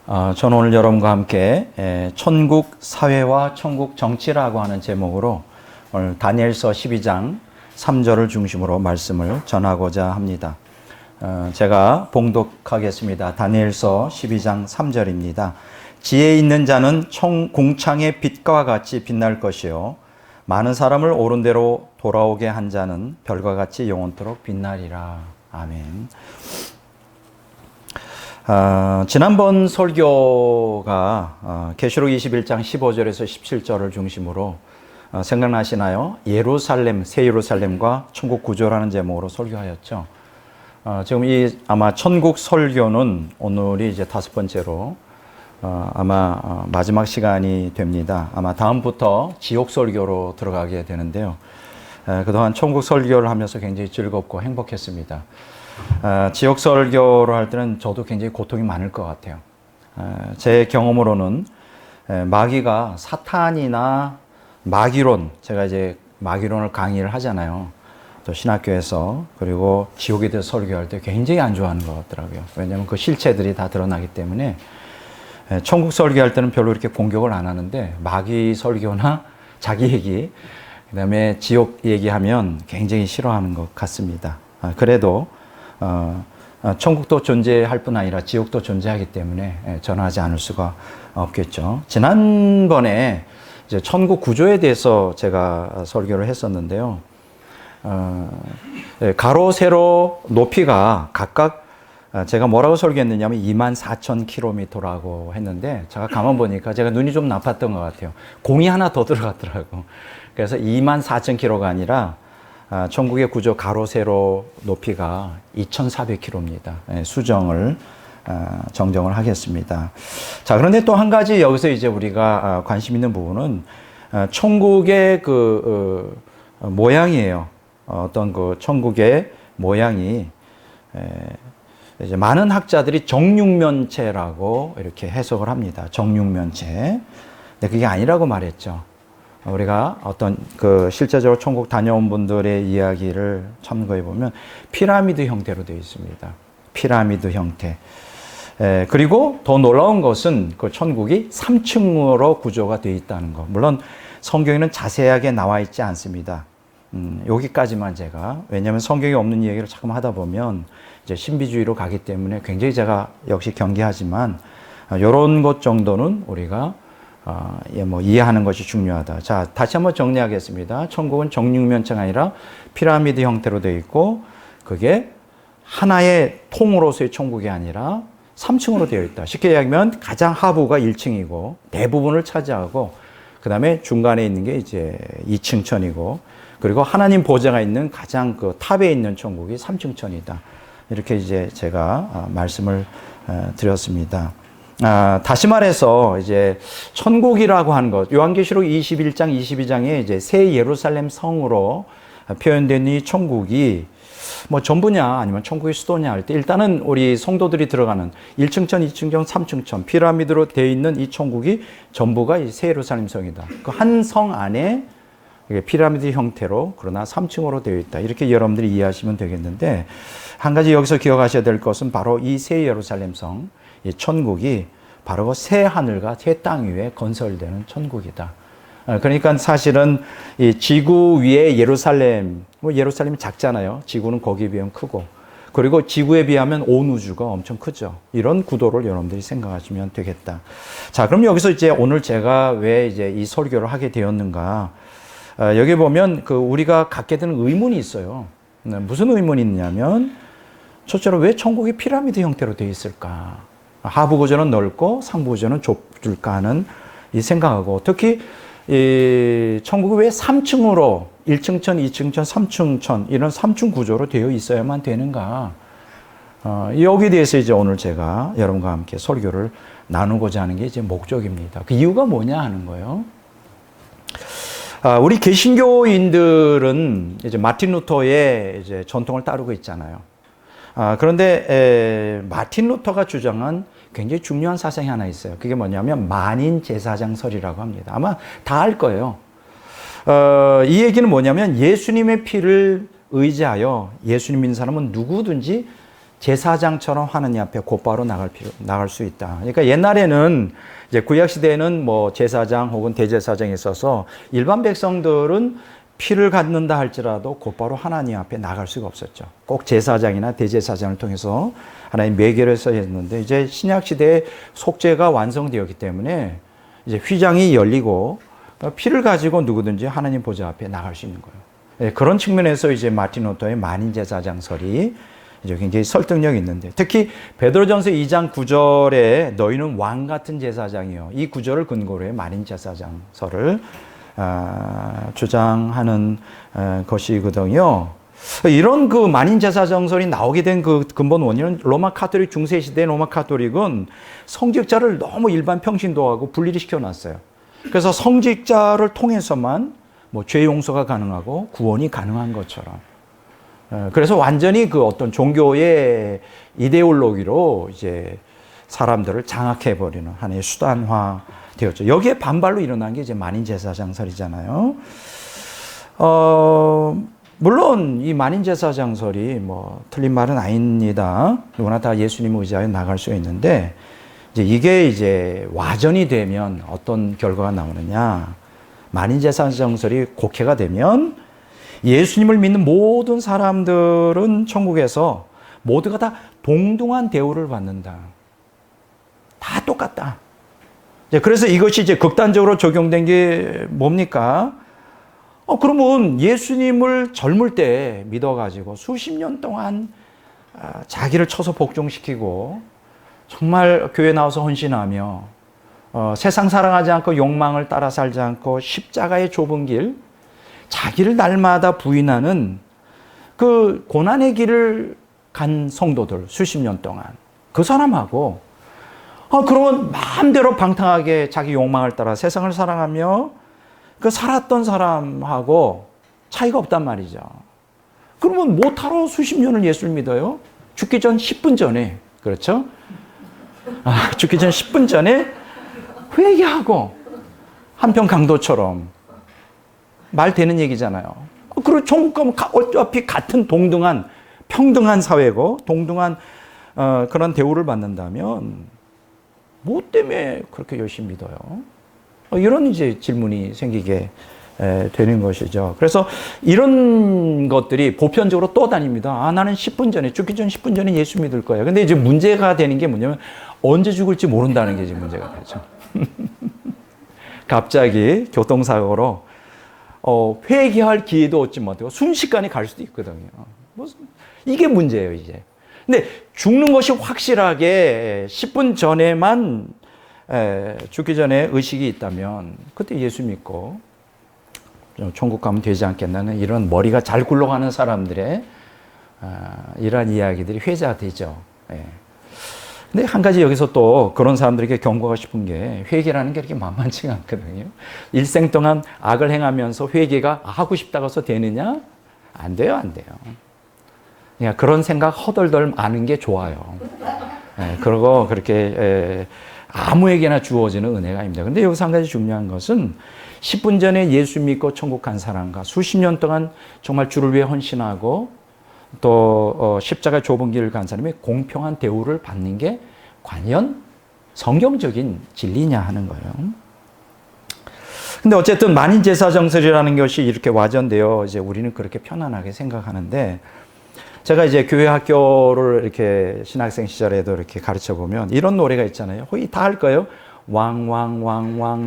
저는 오늘 여러분과 함께 천국 사회와 천국 정치라고 하는 제목으로 오늘 다니엘서 12장 3절을 중심으로 말씀을 전하고자 합니다. 제가 봉독하겠습니다. 다니엘서 12장 3절입니다. 지혜 있는 자는 공창의 빛과 같이 빛날 것이요 많은 사람을 옳은 대로 돌아오게 한 자는 별과 같이 영원토록 빛나리라. 아멘. 지난번 설교가 계시록 21장 15절에서 17절을 중심으로 생각나시나요? 예루살렘, 새 예루살렘과 천국 구조라는 제목으로 설교하였죠. 지금 아마 천국 설교는 오늘이 이제 5번째로 아마 마지막 시간이 됩니다. 아마 다음부터 지옥 설교로 들어가게 되는데요. 그동안 천국 설교를 하면서 굉장히 즐겁고 행복했습니다. 지옥 설교를 할 때는 저도 굉장히 고통이 많을 것 같아요. 제 경험으로는 마귀가 사탄이나 마귀론, 제가 이제 마귀론을 강의를 하잖아요. 또 신학교에서. 그리고 지옥에 대해서 설교할 때 굉장히 안 좋아하는 것 같더라고요. 왜냐하면 그 실체들이 다 드러나기 때문에 천국 설교할 때는 별로 이렇게 공격을 안 하는데 마귀 설교나 자기 얘기, 그 다음에 지옥 얘기하면 굉장히 싫어하는 것 같습니다. 그래도 천국도 존재할 뿐 아니라 지옥도 존재하기 때문에 전하지 않을 수가 없겠죠. 지난번에 이제 천국 구조에 대해서 제가 설교를 했었는데요. 가로, 세로, 높이가 각각 제가 뭐라고 설교했느냐면 24,000km라고 했는데 제가 가만 보니까 제가 눈이 좀 나빴던 것 같아요. 공이 하나 더 들어갔더라고. 그래서 24,000km가 아니라 천국의 구조 가로 세로 높이가 2,400km입니다. 수정을 정정을 하겠습니다. 자, 그런데 또 한 가지 여기서 이제 우리가 관심 있는 부분은 천국의 그 모양이에요. 어떤 그 천국의 모양이 이제 많은 학자들이 정육면체라고 이렇게 해석을 합니다. 정육면체. 근데 그게 아니라고 말했죠. 우리가 어떤 그 실제적으로 천국 다녀온 분들의 이야기를 참고해 보면 피라미드 형태로 되어 있습니다. 피라미드 형태. 그리고 더 놀라운 것은 그 천국이 3층으로 구조가 되어 있다는 것. 물론 성경에는 자세하게 나와 있지 않습니다. 여기까지만 제가, 왜냐하면 성경에 없는 이야기를 자꾸 하다 보면 이제 신비주의로 가기 때문에 굉장히 제가 역시 경계하지만 이런 것 정도는 우리가 이해하는 것이 중요하다. 자, 다시 한번 정리하겠습니다. 천국은 정육면체가 아니라 피라미드 형태로 되어 있고 그게 하나의 통으로서의 천국이 아니라 3층으로 되어 있다. 쉽게 이야기하면 가장 하부가 1층이고 대부분을 차지하고 그 다음에 중간에 있는 게 이제 2층 천이고 그리고 하나님 보좌가 있는 가장 그 탑에 있는 천국이 3층 천이다. 이렇게 이제 제가 말씀을 드렸습니다. 다시 말해서 이제 천국이라고 하는 것, 요한계시록 21장, 22장에 이제 새 예루살렘 성으로 표현된 이 천국이 뭐 전부냐 아니면 천국의 수도냐 할 때 일단은 우리 성도들이 들어가는 1층 천, 2층 천, 3층 천 피라미드로 되어 있는 이 천국이 전부가 이 새 예루살렘 성이다. 그 한 성 안에 피라미드 형태로 그러나 3층으로 되어 있다. 이렇게 여러분들이 이해하시면 되겠는데 한 가지 여기서 기억하셔야 될 것은 바로 이 새 예루살렘 성, 이 천국이 바로 새 하늘과 새 땅 위에 건설되는 천국이다. 그러니까 사실은 이 지구 위에 예루살렘, 예루살렘이 작잖아요. 지구는 거기에 비하면 크고. 그리고 지구에 비하면 온 우주가 엄청 크죠. 이런 구도를 여러분들이 생각하시면 되겠다. 자, 그럼 여기서 이제 오늘 제가 왜 이제 이 설교를 하게 되었는가. 여기 보면 그 우리가 갖게 되는 의문이 있어요. 무슨 의문이 있냐면 첫째로 왜 천국이 피라미드 형태로 되어 있을까? 하부 구조는 넓고 상부 구조는 좁을까 하는 이 생각하고 특히 이 천국이 왜 3층으로 1층 천, 2층 천, 3층 천 이런 3층 구조로 되어 있어야만 되는가? 여기에 대해서 이제 오늘 제가 여러분과 함께 설교를 나누고자 하는 게 이제 목적입니다. 그 이유가 뭐냐 하는 거예요. 우리 개신교인들은 이제 마틴 루터의 이제 전통을 따르고 있잖아요. 그런데 마틴 루터가 주장한 굉장히 중요한 사상이 하나 있어요. 그게 뭐냐면 만인 제사장설이라고 합니다. 아마 다 알 거예요. 이 얘기는 뭐냐면 예수님의 피를 의지하여 예수님 믿는 사람은 누구든지 제사장처럼 하느님 앞에 곧바로 나갈 수 있다. 그러니까 옛날에는 이제 구약 시대에는 뭐 제사장 혹은 대제사장이 있어서 일반 백성들은 피를 갖는다 할지라도 곧바로 하나님 앞에 나갈 수가 없었죠. 꼭 제사장이나 대제사장을 통해서 하나님 매개를 해서 했는데 이제 신약 시대에 속죄가 완성되었기 때문에 이제 휘장이 열리고 피를 가지고 누구든지 하나님 보좌 앞에 나갈 수 있는 거예요. 그런 측면에서 이제 마틴 루터의 만인제사장설이 이제 굉장히 설득력이 있는데, 특히 베드로전서 2장 9절에 너희는 왕 같은 제사장이요, 이 구절을 근거로 해 만인제사장설을 주장하는 것이거든요. 이런 그 만인제사장설이 나오게 된 그 근본 원인은 로마 카톨릭 중세 시대 로마 카톨릭은 성직자를 너무 일반 평신도하고 분리를 시켜놨어요. 그래서 성직자를 통해서만 뭐 죄 용서가 가능하고 구원이 가능한 것처럼. 그래서 완전히 그 어떤 종교의 이데올로기로 이제 사람들을 장악해버리는 하나의 수단화 되었죠. 여기에 반발로 일어난 게 이제 만인제사장설이잖아요. 물론 이 만인제사장설이 뭐 틀린 말은 아닙니다. 누구나 다 예수님 의지하여 나갈 수 있는데, 이게 이제 와전이 되면 어떤 결과가 나오느냐. 만인제사장설이 곡해가 되면 예수님을 믿는 모든 사람들은 천국에서 모두가 다 동등한 대우를 받는다. 다 똑같다. 그래서 이것이 이제 극단적으로 적용된 게 뭡니까? 그러면 예수님을 젊을 때 믿어가지고 수십 년 동안 자기를 쳐서 복종시키고 정말 교회 나와서 헌신하며 세상 사랑하지 않고 욕망을 따라 살지 않고 십자가의 좁은 길, 자기를 날마다 부인하는 그 고난의 길을 간 성도들 수십 년 동안, 그 사람하고 그러면 마음대로 방탕하게 자기 욕망을 따라 세상을 사랑하며 그 살았던 사람하고 차이가 없단 말이죠. 그러면 못하러 수십 년을 예수를 믿어요? 죽기 전 10분 전에, 그렇죠? 죽기 전 10분 전에 회개하고 한편 강도처럼 말 되는 얘기잖아요. 그리고 천국 가면 어차피 같은 동등한 평등한 사회고 동등한 그런 대우를 받는다면 뭐 때문에 그렇게 열심히 믿어요? 이런 이제 질문이 생기게 되는 것이죠. 그래서 이런 것들이 보편적으로 떠다닙니다. 나는 10분 전에, 죽기 전 10분 전에 예수 믿을 거야. 근데 이제 문제가 되는 게 뭐냐면 언제 죽을지 모른다는 게 이제 문제가 되죠. 갑자기 교통사고로 회개할 기회도 얻지 못하고 순식간에 갈 수도 있거든요. 이게 문제예요, 이제. 근데 죽는 것이 확실하게 10분 전에만 죽기 전에 의식이 있다면 그때 예수 믿고 천국 가면 되지 않겠나는 이런 머리가 잘 굴러가는 사람들의 이러한 이야기들이 회자가 되죠. 근데 한 가지 여기서 또 그런 사람들에게 경고하고 싶은 게, 회개라는 게 그렇게 만만치가 않거든요. 일생 동안 악을 행하면서 회개가 하고 싶다고 해서 되느냐? 안 돼요, 안 돼요. 그냥 그런 생각 허덜덜 아는 게 좋아요. 그리고 그렇게 아무에게나 주어지는 은혜가 아닙니다. 근데 여기서 한 가지 중요한 것은 10분 전에 예수 믿고 천국 간 사람과 수십 년 동안 정말 주를 위해 헌신하고 또 십자가 좁은 길을 간 사람이 공평한 대우를 받는 게 과연 성경적인 진리냐 하는 거예요. 근데 어쨌든 만인제사정설이라는 것이 이렇게 와전되어 이제 우리는 그렇게 편안하게 생각하는데, 제가 이제 교회 학교를 이렇게 신학생 시절에도 이렇게 가르쳐 보면 이런 노래가 있잖아요. 거의 다 할 거예요. 왕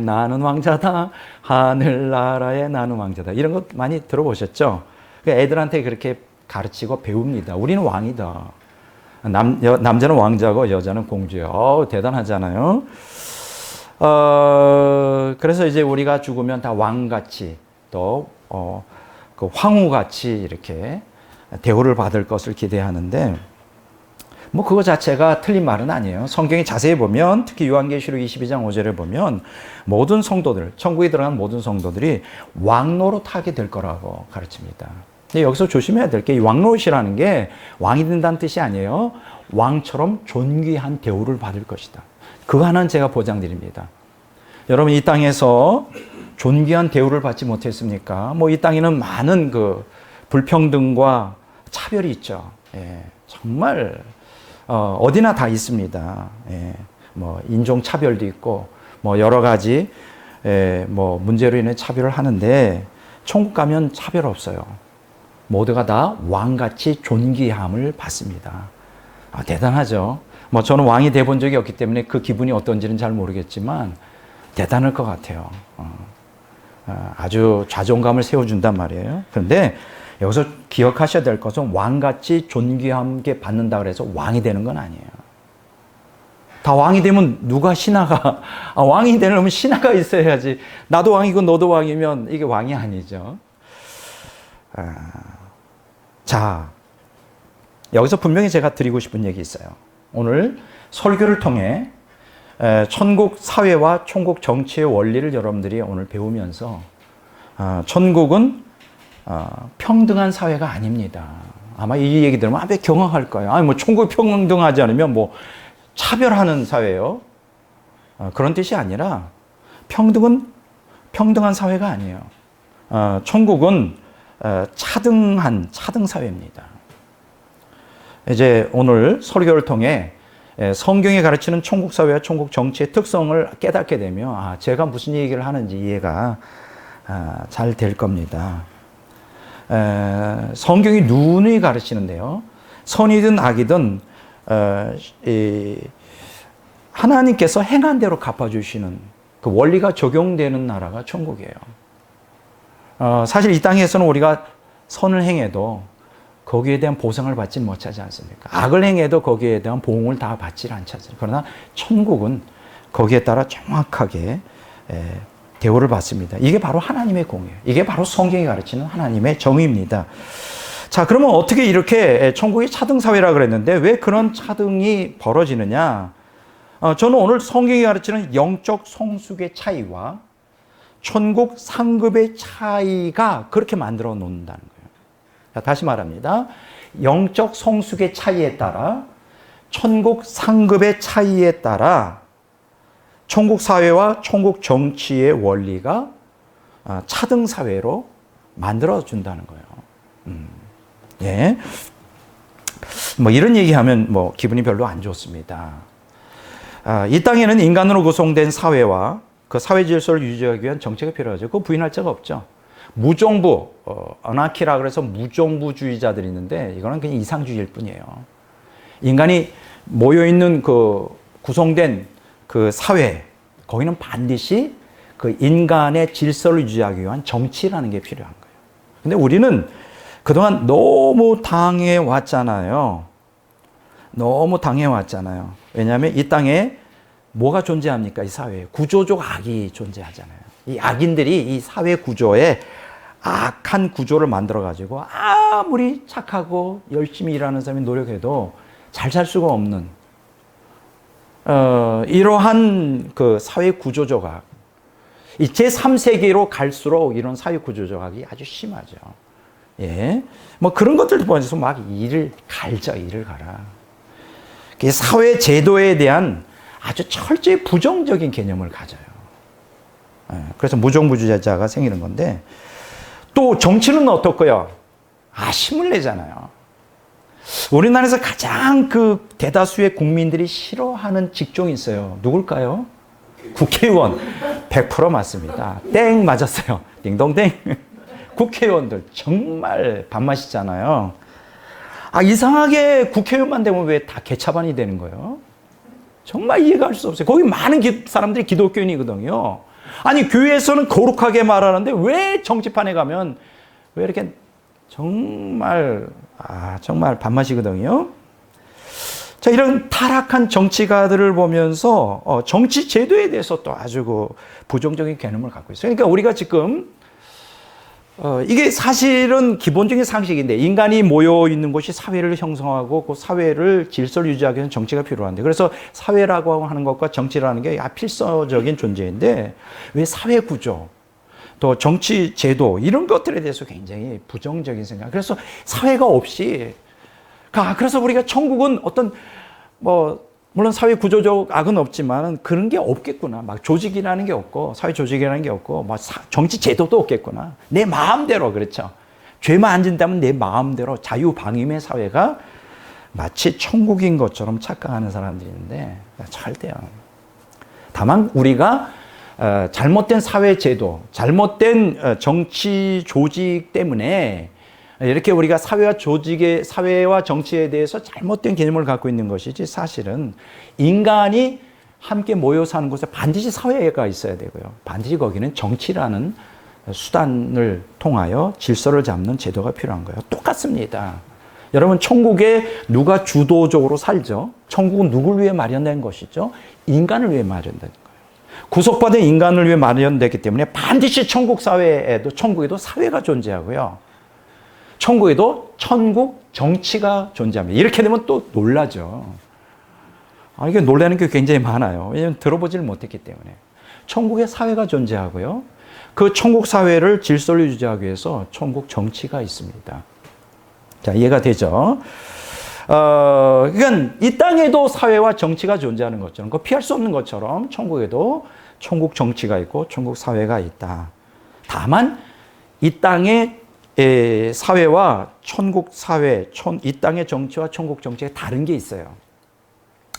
나는 왕자다. 하늘나라의 나는 왕자다. 이런 거 많이 들어보셨죠? 그러니까 애들한테 그렇게 가르치고 배웁니다. 우리는 왕이다. 남자는 왕자고 여자는 공주예요. 대단하잖아요. 그래서 이제 우리가 죽으면 다 왕같이 또 그 황후같이 이렇게 대우를 받을 것을 기대하는데, 뭐 그거 자체가 틀린 말은 아니에요. 성경에 자세히 보면, 특히 요한계시록 22장 5절에 보면 모든 성도들, 천국에 들어간 모든 성도들이 왕노릇하게 될 거라고 가르칩니다. 근데 여기서 조심해야 될 게, 이 왕노릇이라는 게 왕이 된다는 뜻이 아니에요. 왕처럼 존귀한 대우를 받을 것이다. 그거 하나는 제가 보장드립니다. 여러분, 이 땅에서 존귀한 대우를 받지 못했습니까? 뭐 이 땅에는 많은 그 불평등과 차별이 있죠. 정말 어디나 다 있습니다. 예, 뭐 인종 차별도 있고 뭐 여러 가지 뭐 문제로 인해 차별을 하는데 천국 가면 차별 없어요. 모두가 다 왕같이 존귀함을 받습니다. 대단하죠. 뭐 저는 왕이 돼 본 적이 없기 때문에 그 기분이 어떤지는 잘 모르겠지만 대단할 것 같아요. 아주 자존감을 세워준단 말이에요. 그런데 여기서 기억하셔야 될 것은 왕같이 존귀함게 받는다 그래서 왕이 되는 건 아니에요. 다 왕이 되면 누가 신하가 왕이 되려면 신하가 있어야지. 나도 왕이고 너도 왕이면 이게 왕이 아니죠. 자, 여기서 분명히 제가 드리고 싶은 얘기 있어요. 오늘 설교를 통해 천국 사회와 천국 정치의 원리를 여러분들이 오늘 배우면서 천국은 평등한 사회가 아닙니다. 아마 이 얘기 들으면 왜 경악할 거예요. 아니 뭐 천국이 평등하지 않으면 뭐 차별하는 사회예요. 그런 뜻이 아니라 평등한 사회가 아니에요. 천국은 차등 사회입니다. 이제 오늘 설교를 통해 성경이 가르치는 천국 사회와 천국 정치의 특성을 깨닫게 되면 제가 무슨 얘기를 하는지 이해가 잘 될 겁니다. 성경이 누누이 가르치는데요. 선이든 악이든 하나님께서 행한 대로 갚아주시는 그 원리가 적용되는 나라가 천국이에요. 사실 이 땅에서는 우리가 선을 행해도 거기에 대한 보상을 받지 못하지 않습니까? 악을 행해도 거기에 대한 보응을 다 받지 않지 않습니까? 그러나 천국은 거기에 따라 정확하게 대우를 받습니다. 이게 바로 하나님의 공이에요. 이게 바로 성경이 가르치는 하나님의 정의입니다. 자, 그러면 어떻게 이렇게 천국이 차등사회라 그랬는데 왜 그런 차등이 벌어지느냐? 저는 오늘 성경이 가르치는 영적 성숙의 차이와 천국 상급의 차이가 그렇게 만들어 놓는다는 거예요. 자, 다시 말합니다. 영적 성숙의 차이에 따라 천국 상급의 차이에 따라 천국 사회와 천국 정치의 원리가 차등 사회로 만들어 준다는 거예요. 예. 뭐 이런 얘기하면 뭐 기분이 별로 안 좋습니다. 이 땅에는 인간으로 구성된 사회와 그 사회 질서를 유지하기 위한 정책이 필요하죠. 그거 부인할 자가 없죠. 무정부, 아나키라 그래서 무정부주의자들이 있는데 이거는 그냥 이상주의일 뿐이에요. 인간이 모여있는 그 구성된 그 사회, 거기는 반드시 그 인간의 질서를 유지하기 위한 정치라는 게 필요한 거예요. 근데 우리는 그동안 너무 당해왔잖아요. 너무 당해왔잖아요. 왜냐하면 이 땅에 뭐가 존재합니까? 이 사회에 구조적 악이 존재하잖아요. 이 악인들이 이 사회 구조에 악한 구조를 만들어가지고 아무리 착하고 열심히 일하는 사람이 노력해도 잘 살 수가 없는 이러한 그 사회 구조적 악. 이 제3세기로 갈수록 이런 사회 구조적 악이 아주 심하죠. 예. 뭐 그런 것들 보면서 막 일을 가라. 사회 제도에 대한 아주 철저히 부정적인 개념을 가져요. 그래서 무정부주의자가 생기는 건데, 또 정치는 어떻고요? 힘을 내잖아요. 우리나라에서 가장 그 대다수의 국민들이 싫어하는 직종이 있어요. 누굴까요? 국회의원. 100% 맞습니다. 땡 맞았어요. 딩동댕. 국회의원들 정말 밥맛이잖아요. 이상하게 국회의원만 되면 왜 다 개차반이 되는 거예요? 정말 이해가 할 수 없어요. 거기 많은 사람들이 기독교인이거든요. 아니 교회에서는 거룩하게 말하는데 왜 정치판에 가면 왜 이렇게 정말 밥맛이거든요. 자, 이런 타락한 정치가들을 보면서 정치 제도에 대해서 또 아주 그 부정적인 개념을 갖고 있어요. 그러니까 우리가 지금 이게 사실은 기본적인 상식인데, 인간이 모여 있는 곳이 사회를 형성하고 그 사회를 질서를 유지하기 위해서 정치가 필요한데, 그래서 사회라고 하는 것과 정치라는 게 필수적인 존재인데 왜 사회 구조, 또 정치 제도 이런 것들에 대해서 굉장히 부정적인 생각. 그래서 사회가 없이, 그래서 우리가 천국은 어떤 물론 사회 구조적 악은 없지만 그런 게 없겠구나. 막 조직이라는 게 없고 사회 조직이라는 게 없고 정치 제도도 없겠구나. 내 마음대로, 그렇죠. 죄만 안 진다면 내 마음대로 자유방임의 사회가 마치 천국인 것처럼 착각하는 사람들이 있는데 절대요. 다만 우리가 잘못된 사회 제도, 잘못된 정치 조직 때문에 이렇게 우리가 사회와 정치에 대해서 잘못된 개념을 갖고 있는 것이지, 사실은 인간이 함께 모여 사는 곳에 반드시 사회가 있어야 되고요. 반드시 거기는 정치라는 수단을 통하여 질서를 잡는 제도가 필요한 거예요. 똑같습니다. 여러분, 천국에 누가 주도적으로 살죠? 천국은 누구를 위해 마련된 것이죠? 인간을 위해 마련된 거예요. 구속받은 인간을 위해 마련됐기 때문에 반드시 천국에도 사회가 존재하고요. 천국에도 천국 정치가 존재합니다. 이렇게 되면 또 놀라죠. 이게 놀라는 게 굉장히 많아요. 왜냐하면 들어보지를 못했기 때문에. 천국에 사회가 존재하고요. 그 천국 사회를 질서를 유지하기 위해서 천국 정치가 있습니다. 자, 이해가 되죠? 그러니까 이 땅에도 사회와 정치가 존재하는 것처럼, 그 피할 수 없는 것처럼 천국에도 천국 정치가 있고 천국 사회가 있다. 다만 이 땅의 사회와 천국 사회, 이 땅의 정치와 천국 정치가 다른 게 있어요.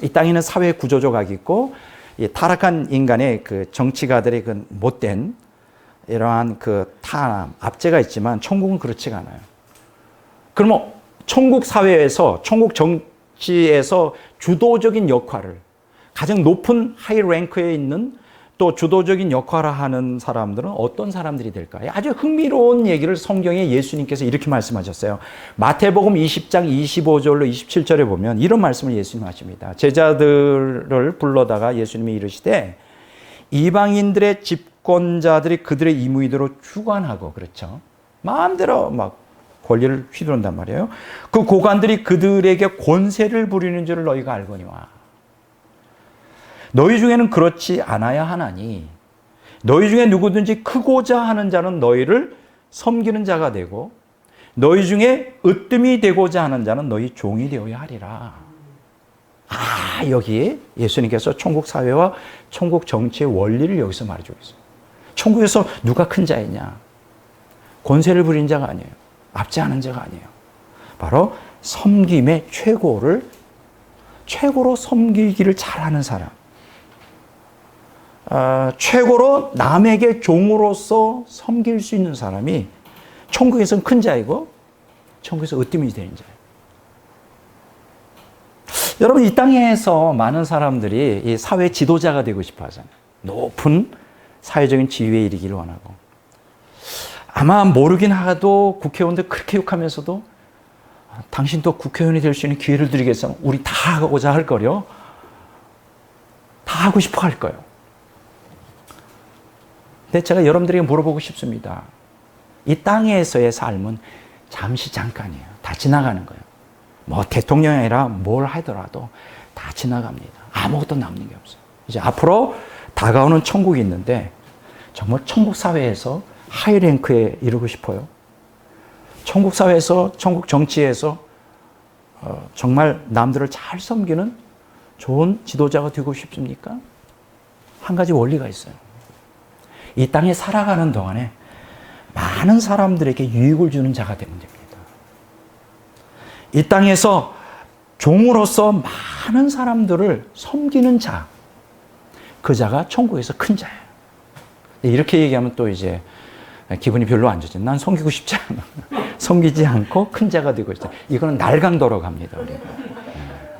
이 땅에는 사회 구조조각이 있고, 타락한 인간의 그 정치가들의 그 못된 이러한 그 탄압, 압제가 있지만 천국은 그렇지가 않아요. 그러면 천국 사회에서, 천국 정치에서 주도적인 역할을, 가장 높은 하이 랭크에 있는 또 주도적인 역할을 하는 사람들은 어떤 사람들이 될까요? 아주 흥미로운 얘기를 성경에 예수님께서 이렇게 말씀하셨어요. 마태복음 20장 25절로 27절에 보면 이런 말씀을 예수님 하십니다. 제자들을 불러다가 예수님이 이르시되, 이방인들의 집권자들이 그들의 임의대로 주관하고, 그렇죠? 마음대로 막 권리를 휘두른단 말이에요. 그 고관들이 그들에게 권세를 부리는 줄을 너희가 알거니와. 너희 중에는 그렇지 않아야 하나니, 너희 중에 누구든지 크고자 하는 자는 너희를 섬기는 자가 되고, 너희 중에 으뜸이 되고자 하는 자는 너희 종이 되어야 하리라. 여기 예수님께서 천국 사회와 천국 정치의 원리를 여기서 말해주고 있어요. 천국에서 누가 큰 자이냐? 권세를 부리는 자가 아니에요. 압제하는 자가 아니에요. 바로 섬김의 최고로 섬기기를 잘하는 사람. 최고로 남에게 종으로서 섬길 수 있는 사람이 천국에서는 큰 자이고 천국에서 으뜸이 되는 자예요. 여러분, 이 땅에서 많은 사람들이 이 사회 지도자가 되고 싶어 하잖아요. 높은 사회적인 지위에 이르기를 원하고. 아마 모르긴 하도 국회의원들 그렇게 욕하면서도 당신도 국회의원이 될 수 있는 기회를 드리겠어. 우리 다 하고자 할 거요. 다 하고 싶어 할 거예요. 근데 제가 여러분들에게 물어보고 싶습니다. 이 땅에서의 삶은 잠시 잠깐이에요. 다 지나가는 거예요. 뭐 대통령이 아니라 뭘 하더라도 다 지나갑니다. 아무것도 남는 게 없어요. 이제 앞으로 다가오는 천국이 있는데, 정말 천국 사회에서 하이랭크에 이르고 싶어요. 천국 사회에서, 천국 정치에서 정말 남들을 잘 섬기는 좋은 지도자가 되고 싶습니까? 한 가지 원리가 있어요. 이 땅에 살아가는 동안에 많은 사람들에게 유익을 주는 자가 되면 됩니다. 이 땅에서 종으로서 많은 사람들을 섬기는 자, 그 자가 천국에서 큰 자예요. 이렇게 얘기하면 또 이제 기분이 별로 안 좋죠. 난 섬기고 싶지 않아. 섬기지 않고 큰 자가 되고 있다. 이거는 날강도로 갑니다. 우리가.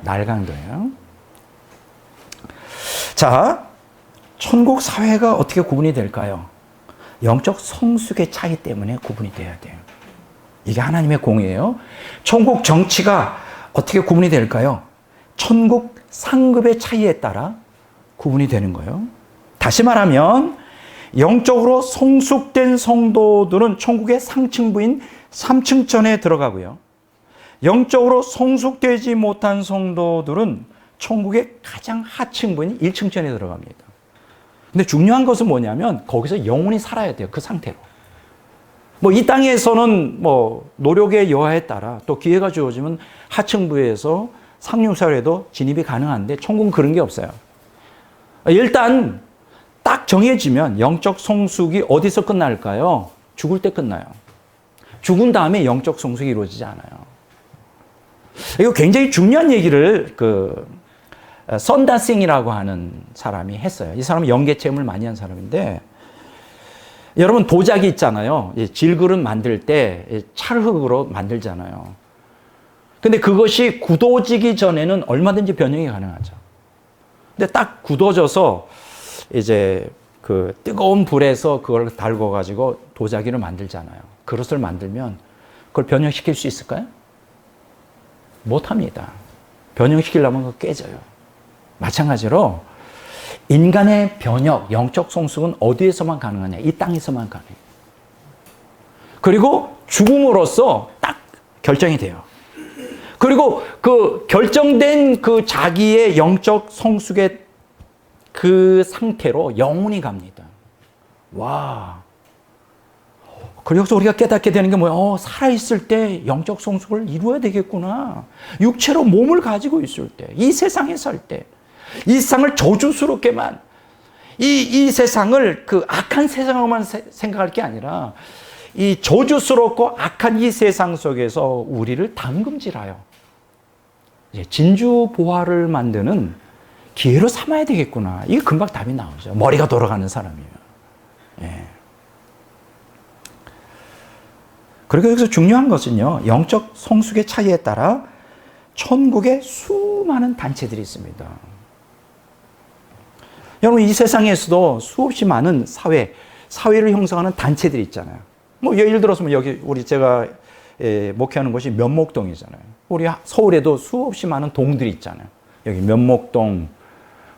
날강도예요. 자, 천국 사회가 어떻게 구분이 될까요? 영적 성숙의 차이 때문에 구분이 돼야 돼요. 이게 하나님의 공이에요. 천국 정치가 어떻게 구분이 될까요? 천국 상급의 차이에 따라 구분이 되는 거예요. 다시 말하면 영적으로 성숙된 성도들은 천국의 상층부인 3층전에 들어가고요. 영적으로 성숙되지 못한 성도들은 천국의 가장 하층부인 1층전에 들어갑니다. 근데 중요한 것은 뭐냐면 거기서 영원히 살아야 돼요. 그 상태로. 뭐 이 땅에서는 뭐 노력의 여하에 따라 또 기회가 주어지면 하층부에서 상륙사회에도 진입이 가능한데 천국은 그런 게 없어요. 일단 딱 정해지면 영적 성숙이 어디서 끝날까요? 죽을 때 끝나요. 죽은 다음에 영적 성숙이 이루어지지 않아요. 이거 굉장히 중요한 얘기를 선다싱이라고 하는 사람이 했어요. 이 사람은 영계 체험을 많이 한 사람인데, 여러분 도자기 있잖아요. 질그릇 만들 때 찰흙으로 만들잖아요. 근데 그것이 굳어지기 전에는 얼마든지 변형이 가능하죠. 근데 딱 굳어져서 이제 그 뜨거운 불에서 그걸 달궈가지고 도자기를 만들잖아요. 그릇을 만들면 그걸 변형시킬 수 있을까요? 못합니다. 변형시키려면 그거 깨져요. 마찬가지로 인간의 변혁, 영적 성숙은 어디에서만 가능하냐? 이 땅에서만 가능해요. 그리고 죽음으로써 딱 결정이 돼요. 그리고 그 결정된 그 자기의 영적 성숙의 그 상태로 영혼이 갑니다. 와. 그래서 우리가 깨닫게 되는 게 뭐야? 살아있을 때 영적 성숙을 이루어야 되겠구나. 육체로 몸을 가지고 있을 때, 이 세상에 살 때, 이 세상을 저주스럽게만, 이 세상을 그 악한 세상으로만 생각할 게 아니라, 이 저주스럽고 악한 이 세상 속에서 우리를 담금질하여 진주 보화를 만드는 기회로 삼아야 되겠구나. 이게 금방 답이 나오죠. 머리가 돌아가는 사람이에요. 예. 그리고 여기서 중요한 것은요, 영적 성숙의 차이에 따라 천국에 수많은 단체들이 있습니다. 여러분, 이 세상에서도 수없이 많은 사회를 형성하는 단체들이 있잖아요. 뭐, 예를 들어서 여기 제가 목회하는 곳이 면목동이잖아요. 우리 서울에도 수없이 많은 동들이 있잖아요. 여기 면목동,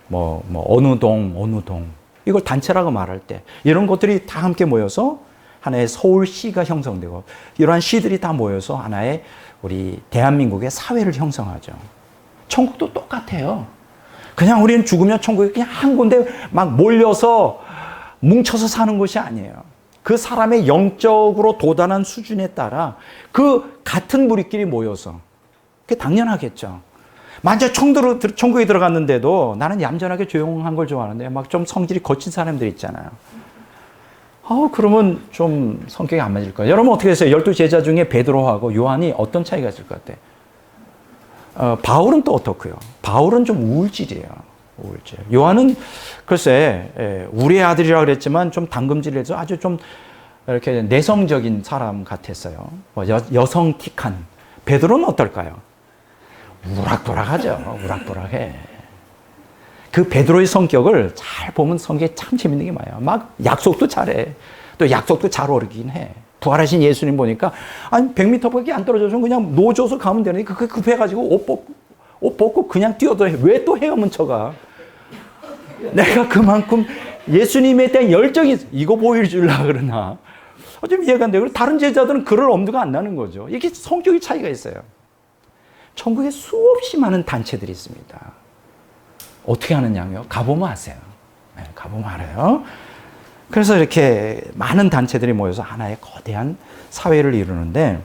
어느 동. 이걸 단체라고 말할 때, 이런 것들이 다 함께 모여서 하나의 서울시가 형성되고, 이러한 시들이 다 모여서 하나의 우리 대한민국의 사회를 형성하죠. 천국도 똑같아요. 그냥 우리는 죽으면 천국에 그냥 한 군데 막 몰려서 뭉쳐서 사는 것이 아니에요. 그 사람의 영적으로 도달한 수준에 따라 그 같은 무리끼리 모여서, 그게 당연하겠죠. 만약 천국에 들어갔는데도 나는 얌전하게 조용한 걸 좋아하는데 막 좀 성질이 거친 사람들 있잖아요. 그러면 좀 성격이 안 맞을 거예요. 여러분 어떻게 했어요? 12제자 중에 베드로하고 요한이 어떤 차이가 있을 것 같아요? 바울은 또 어떻고요? 바울은 좀 우울질이에요. 우울질. 요한은 글쎄 우리의 아들이라고 그랬지만 좀 당금질해서 아주 좀 이렇게 내성적인 사람 같았어요. 여성틱한. 베드로는 어떨까요? 우락부락하죠. 우락부락해. 그 베드로의 성격을 잘 보면 성경에 참 재밌는 게 많아요. 막 약속도 잘해. 또 약속도 잘 어르긴 해. 부활하신 예수님 보니까 100m밖에 안 떨어져서 그냥 놓줘서 가면 되는데 그게 급해가지고 옷 벗고 그냥 뛰어도 해. 왜 또 헤엄은 쳐가? 내가 그만큼 예수님에 대한 열정이 이거 보여주려고 그러나 좀 이해가 안 돼요. 다른 제자들은 그럴 엄두가 안 나는 거죠. 이게 성격의 차이가 있어요. 천국에 수없이 많은 단체들이 있습니다. 어떻게 하느냐고요? 가보면 아세요. 네, 가보면 알아요. 그래서 이렇게 많은 단체들이 모여서 하나의 거대한 사회를 이루는데,